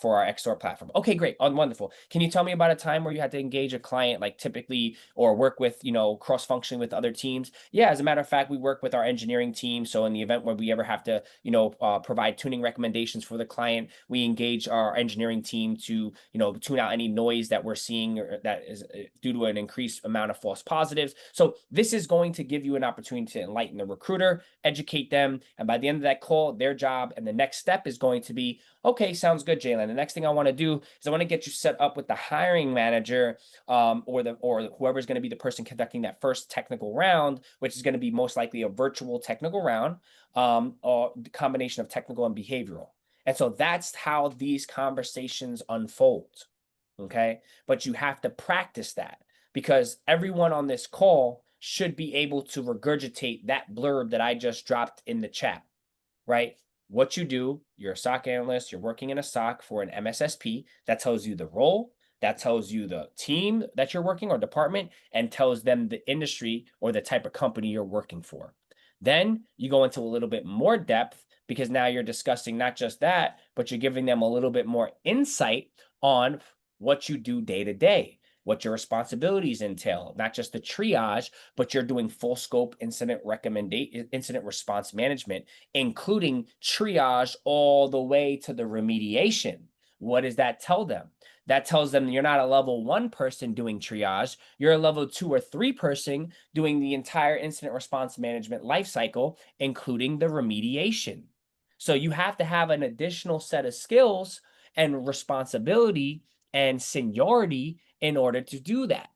for our XSOAR platform. Okay, great. Wonderful. Can you tell me about a time where you had to engage a client, like typically, or work with, cross-functioning with other teams? Yeah, as a matter of fact, we work with our engineering team. So in the event where we ever have to, provide tuning recommendations for the client, we engage our engineering team to, tune out any noise that we're seeing or that is due to an increased amount of false positives. So this is going to give you an opportunity to enlighten the recruiter, educate them, and by the end of that call, their job and the next step is going to be, okay, sounds good, Jalen. The next thing I want to do is I want to get you set up with the hiring manager, or whoever's going to be the person conducting that first technical round, which is going to be most likely a virtual technical round, or the combination of technical and behavioral. And so that's how these conversations unfold. Okay, but you have to practice that, because everyone on this call should be able to regurgitate that blurb that I just dropped in the chat, right? What you do, you're a SOC analyst, you're working in a SOC for an MSSP, that tells you the role, that tells you the team that you're working or department, and tells them the industry or the type of company you're working for. Then you go into a little bit more depth, because now you're discussing not just that, but you're giving them a little bit more insight on what you do day to day, what your responsibilities entail, not just the triage, but you're doing full scope incident response management, including triage all the way to the remediation. What does that tell them? That tells them you're not a level 1 person doing triage, you're a level 2 or 3 person doing the entire incident response management lifecycle, including the remediation. So you have to have an additional set of skills and responsibility and seniority in order to do that.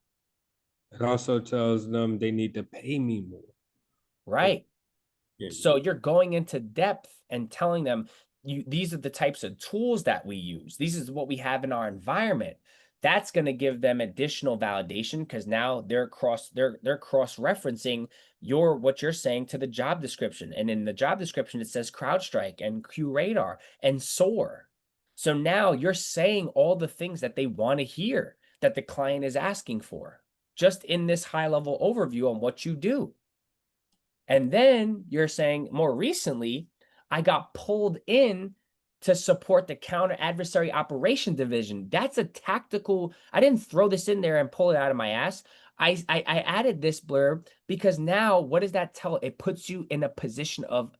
It also tells them they need to pay me more. Right. Yeah. So you're going into depth and telling them these are the types of tools that we use. These is what we have in our environment. That's going to give them additional validation because now they're cross-referencing what you're saying to the job description. And in the job description, it says CrowdStrike and QRadar and SOAR. So now you're saying all the things that they want to hear that the client is asking for, just in this high-level overview on what you do. And then you're saying more recently, I got pulled in to support the counter adversary operation division. That's a tactical. I didn't throw this in there and pull it out of my ass. I added this blurb because now what does that tell? It puts you in a position of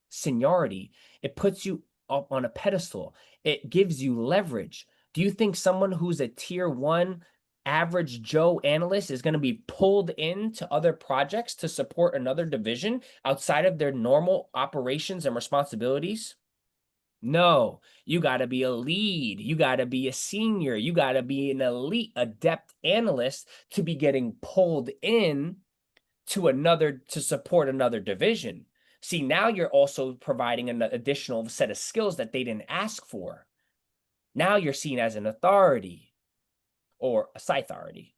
seniority. It puts you up on a pedestal. It gives you leverage. Do you think someone who's a tier 1 average Joe analyst is going to be pulled into other projects to support another division outside of their normal operations and responsibilities? No, you got to be a lead. You got to be a senior. You got to be an elite, adept analyst to be getting pulled in to support another division. See, now you're also providing an additional set of skills that they didn't ask for. Now you're seen as an authority or a Cythority.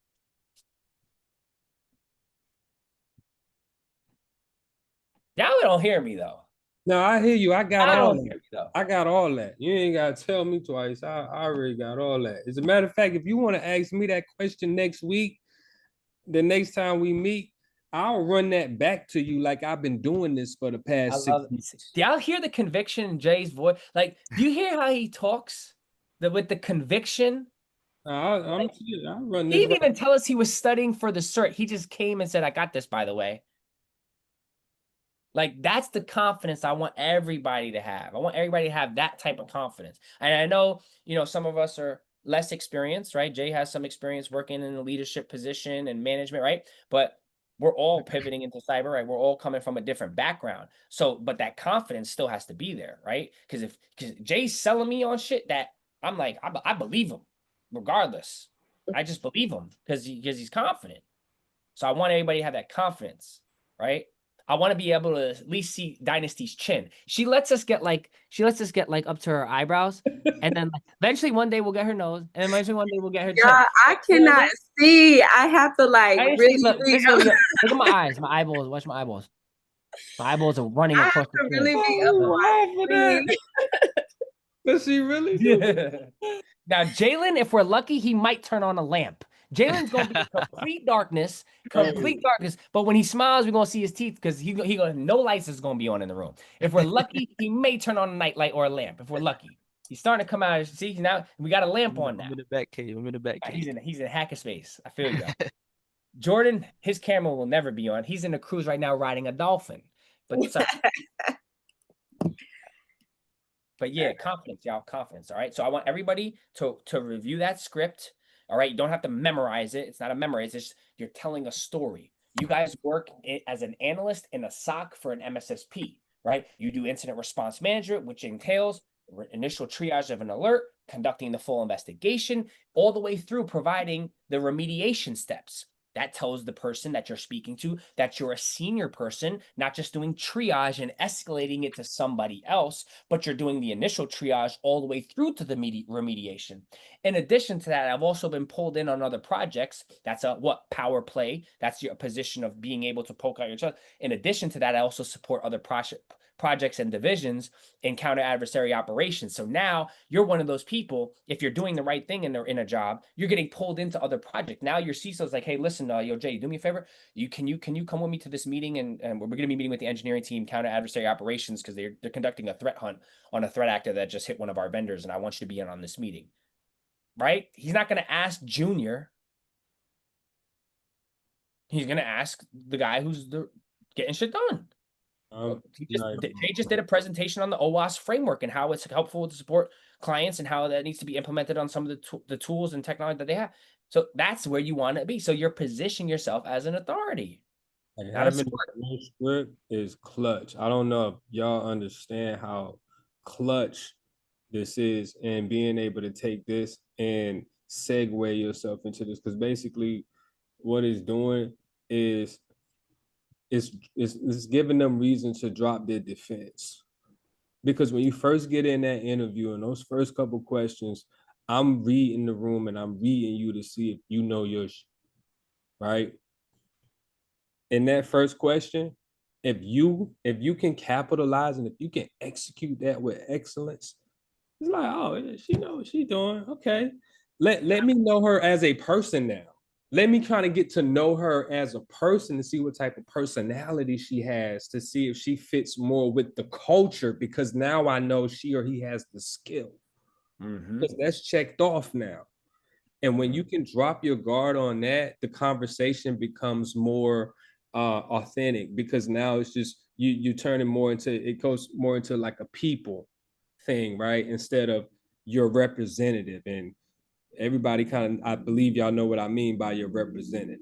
Y'all don't hear me though. No, I hear you. I got I all don't hear that. me though. I got all that. You ain't gotta tell me twice. I already got all that. As a matter of fact, if you want to ask me that question next week, the next time we meet, I'll run that back to you like I've been doing this for the I past 6 love it. weeks. Do y'all hear the conviction in Jay's voice? Like, do you hear how he talks? With the conviction? I'll run He this didn't right. even tell us he was studying for the cert. He just came and said, I got this, by the way. Like, that's the confidence I want everybody to have. I want everybody to have that type of confidence. And I know, some of us are less experienced, right? Jay has some experience working in a leadership position and management, right? But we're all pivoting into cyber, right? We're all coming from a different background. So, but that confidence still has to be there, right? Because Jay's selling me on shit that I'm like, I believe him regardless. I just believe him because he's confident. So I want everybody to have that confidence, right? I want to be able to at least see Dynasty's chin. She lets us get like up to her eyebrows, and then eventually one day we'll get her nose, and eventually one day we'll get her chin. Yeah, I cannot see. I have to like Dynasty, really look at my eyes, my eyeballs. Watch my eyeballs. My eyeballs are running I have across the to really chin. be up on my screen. Does she really do? Yeah. Now, Jalen, if we're lucky, he might turn on a lamp. Jalen's gonna be in complete darkness, But when he smiles, we're gonna see his teeth because he gonna no lights is gonna be on in the room. If we're lucky, he may turn on a nightlight or a lamp. If we're lucky, he's starting to come out. See, now we got a lamp on now. I'm in the back cave. I'm in the back cave. He's in hackerspace. I feel you. Jordan, his camera will never be on. He's in a cruise right now riding a dolphin. But yeah, confidence, y'all, confidence. All right. So I want everybody to review that script. All right. You don't have to memorize it. It's not a memory. It's just you're telling a story. You guys work as an analyst in a SOC for an MSSP, right? You do incident response management, which entails initial triage of an alert, conducting the full investigation, all the way through providing the remediation steps. That tells the person that you're speaking to that you're a senior person, not just doing triage and escalating it to somebody else, but you're doing the initial triage all the way through to the remediation. In addition to that, I've also been pulled in on other projects. That's power play. That's your position of being able to poke out your chest. In addition to that, I also support other projects and divisions in counter adversary operations. So now you're one of those people, if you're doing the right thing in a job, you're getting pulled into other projects. Now your CISO's like, hey, listen, yo, Jay, do me a favor. Can you come with me to this meeting? And we're going to be meeting with the engineering team, counter adversary operations, because they're conducting a threat hunt on a threat actor that just hit one of our vendors. And I want you to be in on this meeting. Right? He's not going to ask Junior. He's going to ask the guy who's getting shit done. They just did a presentation on the OWASP framework and how it's helpful to support clients and how that needs to be implemented on some of the tools and technology that they have. So that's where you want to be. So you're positioning yourself as an authority. Like having no script is clutch. I don't know if y'all understand how clutch this is, and being able to take this and segue yourself into this, because basically what it's doing is it's giving them reason to drop their defense. Because when you first get in that interview and those first couple questions, I'm reading the room and I'm reading you to see if you know your right? In that first question, if you can capitalize and if you can execute that with excellence, it's like, oh, she knows what she's doing. Okay. Let me know her as a person now. Let me try to get to know her as a person to see what type of personality she has, to see if she fits more with the culture, because now I know she or he has the skill. Because that's checked off now. And when you can drop your guard on that, the conversation becomes more authentic, because now it's just you turn it more into, it goes more into like a people thing, right? Instead of your representative. And everybody kind of, I believe y'all know what I mean by your representative.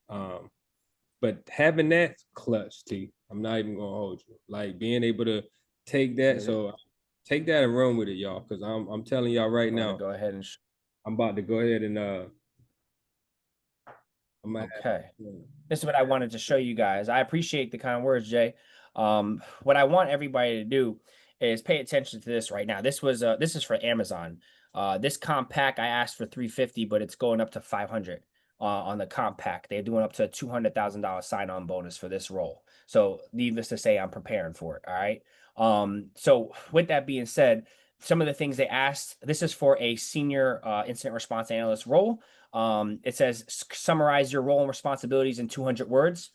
But having that clutch, T, I'm not even gonna hold you. Like being able to take that, so take that and run with it, y'all. Because I'm telling y'all right now, Go ahead and. I'm about to go ahead and Okay. This is what I wanted to show you guys. I appreciate the kind words, Jay. What I want everybody to do is pay attention to this right now. This is for Amazon. This comp pack I asked for 350, but it's going up to 500 on the comp pack. They're doing up to $200,000 sign-on bonus for this role. So needless to say, I'm preparing for it. All right. So with that being said, some of the things they asked, this is for a senior incident response analyst role. It says summarize your role and responsibilities in 200 words.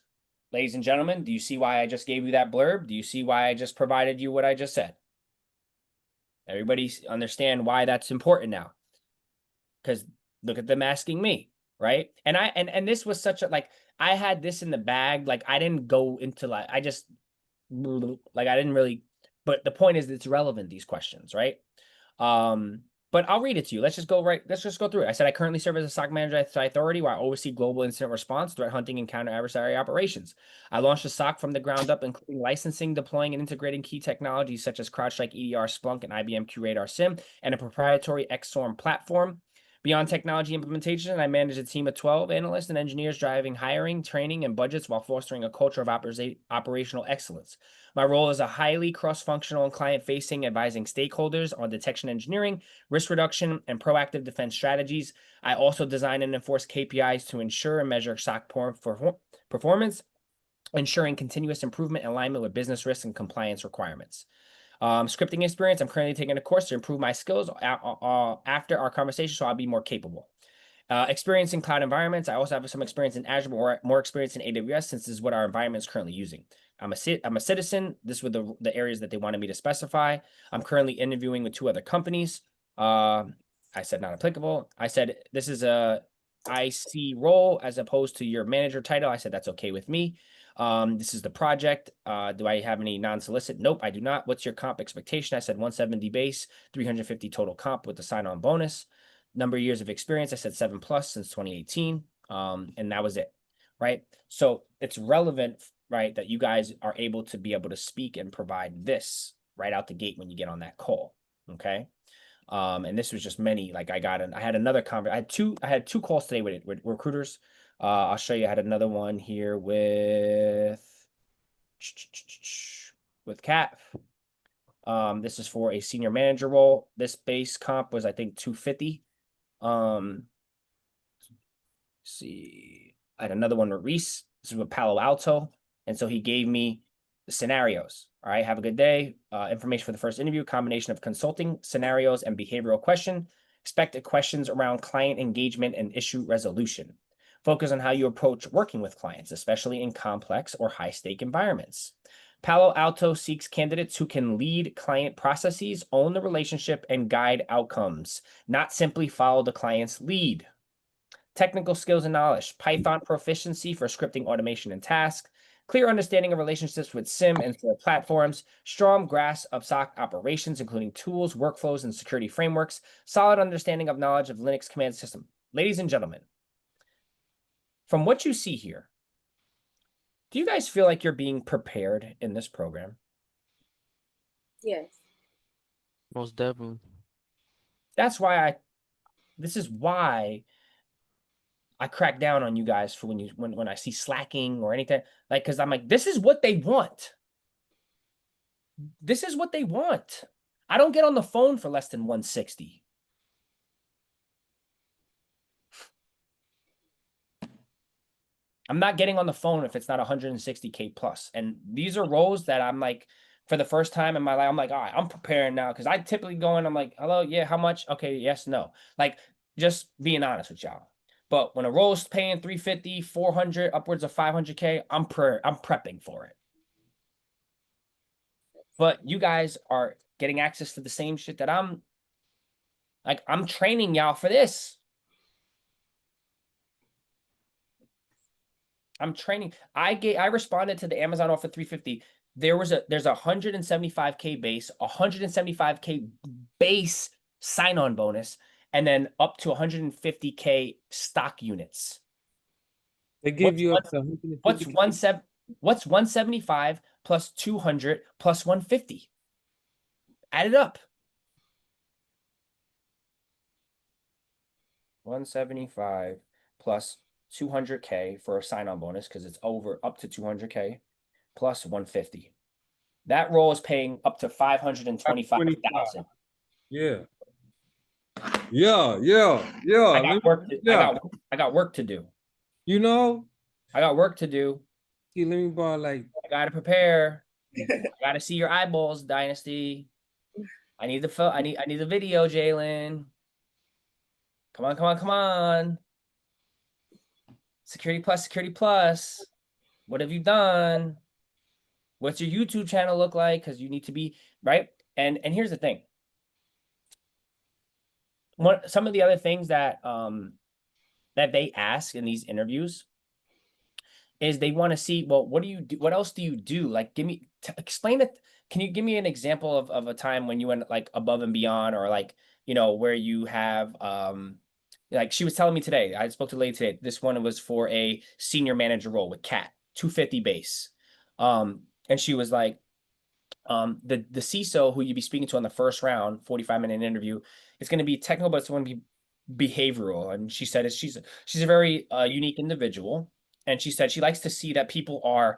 Ladies and gentlemen, do you see why I just gave you that blurb? Do you see why I just provided you what I just said? Everybody understand why that's important now? Because look at them asking me, right? And this was such a, like, I had this in the bag. Like, I didn't go into like, I didn't really, but the point is it's relevant, these questions, right? But I'll read it to you. Let's just go through it. I said, I currently serve as a SOC manager at Cythority, where I oversee global incident response, threat hunting, and counter adversary operations. I launched a SOC from the ground up, including licensing, deploying, and integrating key technologies such as CrowdStrike, EDR, Splunk, and IBM QRadar SIM, and a proprietary XSORM platform. Beyond technology implementation, I manage a team of 12 analysts and engineers driving hiring, training, and budgets while fostering a culture of operational excellence. My role is a highly cross-functional and client-facing, advising stakeholders on detection engineering, risk reduction, and proactive defense strategies. I also design and enforce KPIs to ensure and measure SOC performance, ensuring continuous improvement in alignment with business risks and compliance requirements. Scripting experience, I'm currently taking a course to improve my skills after our conversation, so I'll be more capable. Experience in cloud environments. I also have some experience in Azure, but more experience in AWS, since this is what our environment is currently using. I'm a citizen. This were the areas that they wanted me to specify. I'm currently interviewing with 2 other companies. I said not applicable. I said this is a IC role as opposed to your manager title. I said that's okay with me. This is the project. Do I have any non-solicit? Nope, I do not. What's your comp expectation? I said 170 base, 350 total comp with the sign-on bonus. Number of years of experience, I said 7+ since 2018. And that was it, right? So it's relevant, right, that you guys are able to speak and provide this right out the gate when you get on that call, okay? And this was just many. Like I had another conversation. I had two calls today with recruiters. I'll show you. I had another one here with Kat. This is for a senior manager role. This base comp was, I think, 250. See, I had another one with Reese. This is with Palo Alto. And so he gave me the scenarios. All right, have a good day. Information for the first interview, combination of consulting, scenarios, and behavioral question. Expected questions around client engagement and issue resolution. Focus on how you approach working with clients, especially in complex or high-stake environments. Palo Alto seeks candidates who can lead client processes, own the relationship, and guide outcomes, not simply follow the client's lead. Technical skills and knowledge, Python proficiency for scripting, automation, and tasks, clear understanding of relationships with SIM and SIM platforms, strong grasp of SOC operations, including tools, workflows, and security frameworks, solid understanding of knowledge of Linux command system. Ladies and gentlemen, from what you see here, do you guys feel like you're being prepared in this program? Yes. Most definitely. That's why this is why I crack down on you guys for when I see slacking or anything. Like, because I'm like, this is what they want. This is what they want. I don't get on the phone for less than 160. I'm not getting on the phone if it's not 160K plus. And these are roles that I'm like, for the first time in my life, I'm like, all right, I'm preparing now. Cause I typically go in, I'm like, hello, yeah, how much? Okay, yes, no. Like, just being honest with y'all. But when a role's paying 350, 400, upwards of 500K, I'm prepping for it. But you guys are getting access to the same shit that I'm training y'all for this. I'm training. I responded to the Amazon offer 350. There's a 175K base, 175K base sign-on bonus, and then up to 150K stock units. They give you up to 150. What's 175 plus 200 plus 150? Add it up. 175 plus 200K for a sign-on bonus because it's over up to 200K plus 150. That role is paying up to 525,000. Yeah. Yeah. I got work to do. You know, I got work to do. see, let me borrow like I gotta prepare. I gotta see your eyeballs, Dynasty. I need the video, Jalen. Come on. Security plus. What have you done? What's your YouTube channel look like? Because you need to be right. And here's the thing. Some of the other things that that they ask in these interviews is they want to see, well, what do you do? What else do you do? Like, explain it. Can you give me an example of a time when you went like above and beyond, or like, you know, where you have like she was telling me today, I spoke to a lady today. This one was for a senior manager role with Cat, 250 base. And she was like, the CISO who you'd be speaking to on the first round, 45-minute interview, it's going to be technical, but it's going to be behavioral. And she said she's a very unique individual. And she said she likes to see that people are,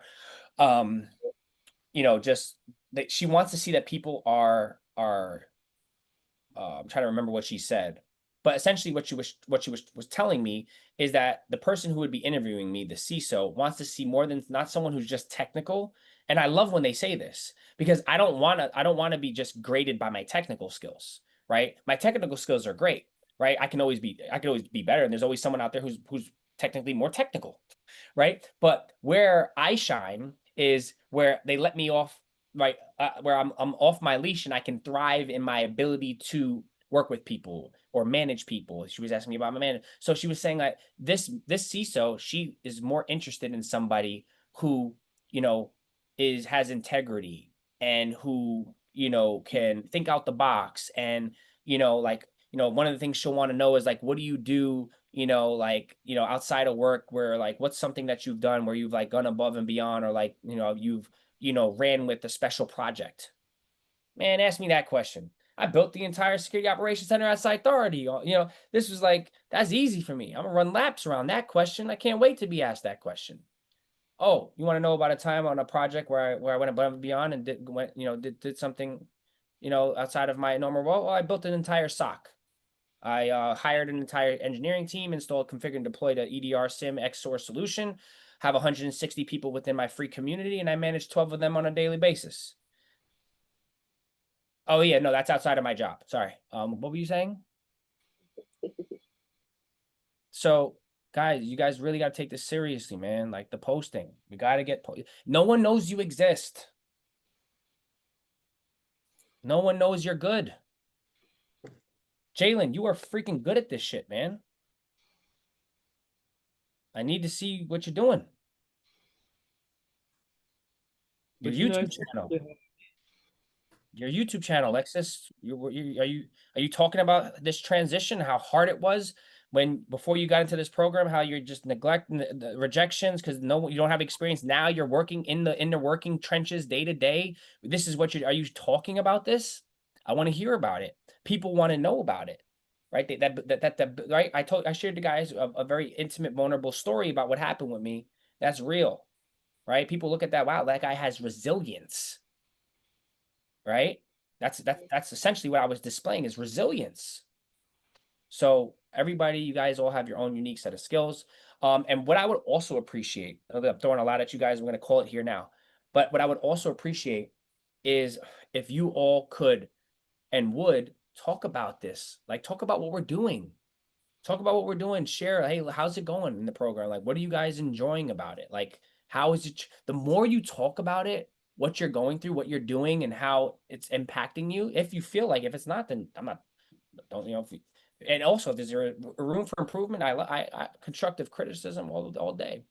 you know, just that she wants to see that people are I'm trying to remember what she said, but essentially what she was telling me is that the person who would be interviewing me, the CISO, wants to see more than not someone who's just technical. And I love when they say this because I don't want to be just graded by my technical skills, right? My technical skills are great, right? I can always be better, and there's always someone out there who's technically more technical, right? But where I shine is where they let me off, right? Where I'm off my leash and I can thrive in my ability to work with people or manage people. She was asking me about my manager. So she was saying that this CISO, she is more interested in somebody who, you know, has integrity and who, you know, can think out the box. And, you know, like, you know, one of the things she'll want to know is like, what do you do, you know, like, you know, outside of work, where like, what's something that you've done where you've like gone above and beyond, or like, you know, you've, you know, ran with a special project. Man, ask me that question. I built the entire security operations center at Cythority. You know, this was like, that's easy for me. I'm gonna run laps around that question. I can't wait to be asked that question. Oh, you want to know about a time on a project where I went above and beyond and did something, you know, outside of my normal role? Well, I built an entire SOC. I hired an entire engineering team, installed, configured, and deployed a EDR SIM XSOAR solution, have 160 people within my free community, and I manage 12 of them on a daily basis. Oh yeah, no, that's outside of my job. Sorry. What were you saying? So, guys, you guys really got to take this seriously, man. Like the posting, we got to get. No one knows you exist. No one knows you're good. Jalen, you are freaking good at this shit, man. I need to see what you're doing. Your YouTube channel. Your YouTube channel, Lexus. Are you talking about this transition? How hard it was before you got into this program? How you're just neglecting the rejections because you don't have experience. Now you're working in the working trenches day to day. This is what are you talking about this? I want to hear about it. People want to know about it. right? Right. I shared the guys a very intimate, vulnerable story about what happened with me. That's real, right? People look at that. Wow, that guy has resilience, right? That's essentially what I was displaying is resilience. So everybody, you guys all have your own unique set of skills. And what I would also appreciate, I'm throwing a lot at you guys, we're going to call it here now. But what I would also appreciate is if you all could and would talk about this, like talk about what we're doing. Talk about what we're doing. Share, hey, how's it going in the program? Like, what are you guys enjoying about it? Like, how is it? The more you talk about it, what you're going through, what you're doing, and how it's impacting you. If you feel like, if it's not, then I'm not. Don't you know? If you, and also, is there a room for improvement? I constructive criticism all day,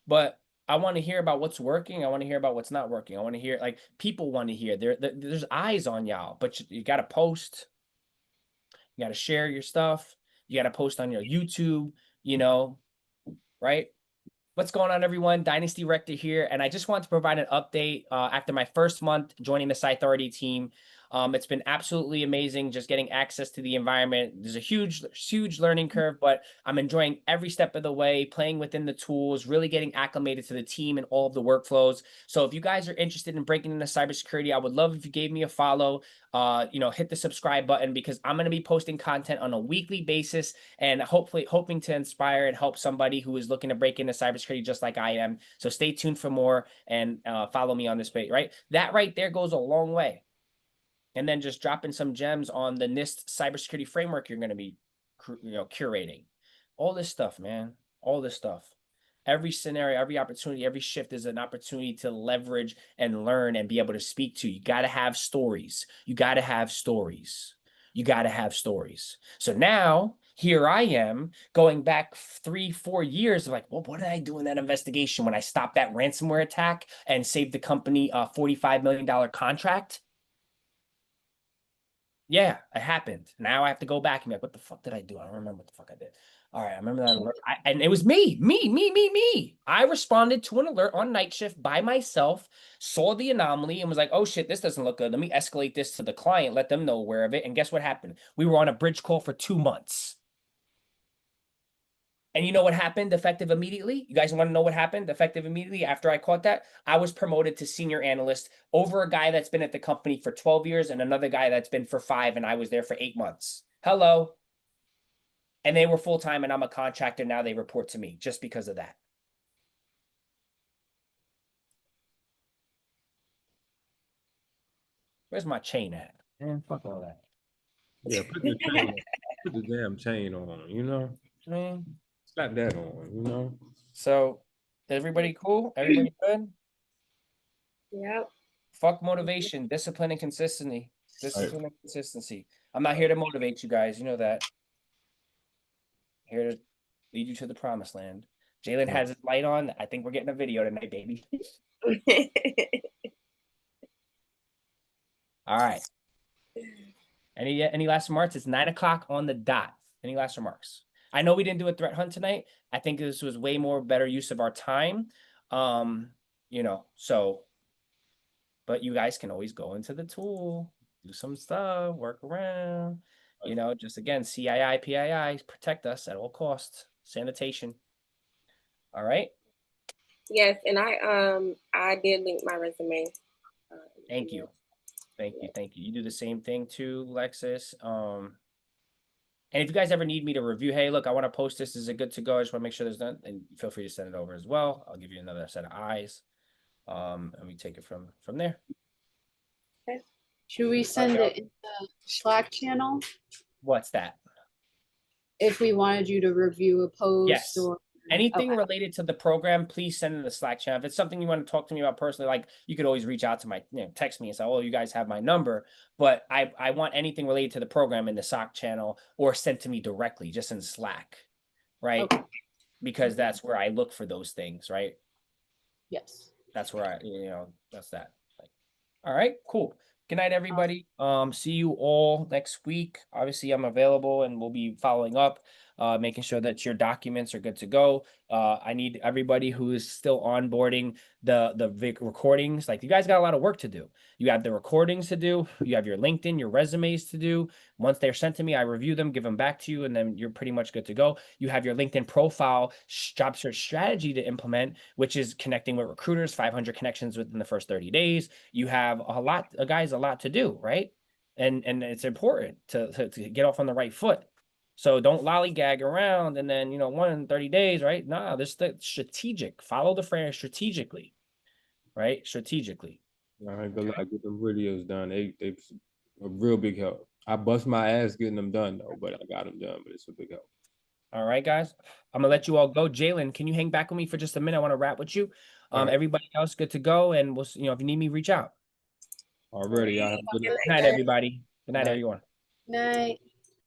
but I want to hear about what's working. I want to hear about what's not working. I want to hear like people want to hear. There's eyes on y'all, but you got to post. You got to share your stuff. You got to post on your YouTube, you know, right? What's going on, everyone? Dynasty Rector here, and I just want to provide an update after my first month joining the Cythority team. It's been absolutely amazing just getting access to the environment. There's a huge learning curve, but I'm enjoying every step of the way, playing within the tools, really getting acclimated to the team and all of the workflows. So if you guys are interested in breaking into cybersecurity, I would love if you gave me a follow. Hit the subscribe button because I'm going to be posting content on a weekly basis and hopefully hoping to inspire and help somebody who is looking to break into cybersecurity just like I am. So stay tuned for more and follow me on this page, right? That right there goes a long way. And then just dropping some gems on the NIST cybersecurity framework you're going to be curating. All this stuff, man. All this stuff. Every scenario, every opportunity, every shift is an opportunity to leverage and learn and be able to speak to. You got to have stories. You got to have stories. You got to have stories. So now here I am going back 3-4 years of like, well, what did I do in that investigation when I stopped that ransomware attack and saved the company a $45 million contract? Yeah, it happened. Now I have to go back and be like, what the fuck did I do? I don't remember what the fuck I did. All right, I remember that alert. And it was me. I responded to an alert on night shift by myself, saw the anomaly and was like, oh shit, this doesn't look good. Let me escalate this to the client, let them know aware of it. And guess what happened? We were on a bridge call for 2 months. And you know what happened effective immediately? You guys want to know what happened effective immediately after I caught that? I was promoted to senior analyst over a guy that's been at the company for 12 years and another guy that's been for 5, and I was there for 8 months. Hello. And they were full-time and I'm a contractor. Now they report to me just because of that. Where's my chain at? Man, fuck all that. Yeah, put the damn chain on, you know? Man. Slap that on, you know? So, everybody cool? Everybody good? Yep. Fuck motivation, discipline, and consistency. Discipline and consistency. I'm not here to motivate you guys. You know that. I'm here to lead you to the promised land. Jalen has his light on. I think we're getting a video tonight, baby. All right. Any last remarks? It's 9 o'clock on the dot. Any last remarks? I know we didn't do a threat hunt tonight. I think this was way more better use of our time. So, but you guys can always go into the tool, do some stuff, work around, just again, CII, PII, protect us at all costs. Sanitation. All right. Yes, and I did link my resume. Thank you. Thank you. You do the same thing too, Lexus. And if you guys ever need me to review, hey, look, I want to post this. Is it good to go? I just want to make sure there's none. And feel free to send it over as well. I'll give you another set of eyes. And we take it from there. Okay. Should we send it in the Slack channel What's that? if we wanted you to review a post? Yes. Or Anything related to the program, please send in the Slack channel. If it's something you want to talk to me about personally, like you could always reach out to text me and say, oh, you guys have my number. But I want anything related to the program in the Slack channel or sent to me directly, just in Slack, right? Okay. Because that's where I look for those things, right? Yes. That's where that's that. All right, cool. Good night, everybody. See you all next week. Obviously, I'm available and we'll be following up. making sure that your documents are good to go. I need everybody who is still onboarding the recordings. Like, you guys got a lot of work to do. You have the recordings to do. You have your LinkedIn, your resumes to do. Once they're sent to me, I review them, give them back to you, and then you're pretty much good to go. You have your LinkedIn profile job search strategy to implement, which is connecting with recruiters, 500 connections within the first 30 days. You have a lot to do, right? And it's important to get off on the right foot. So don't lollygag around and then, 30 days, right? Nah, this is strategic. Follow the frame strategically, right? Strategically. I ain't gonna lie, get them videos done. They a real big help. I bust my ass getting them done though, but I got them done. But it's a big help. All right, guys. I'm gonna let you all go. Jalen, can you hang back with me for just a minute? I want to wrap with you. All right. Everybody else good to go, and we'll, if you need me, reach out. Already, y'all have a good Good night, everybody. Good night, Night. everyone. Night.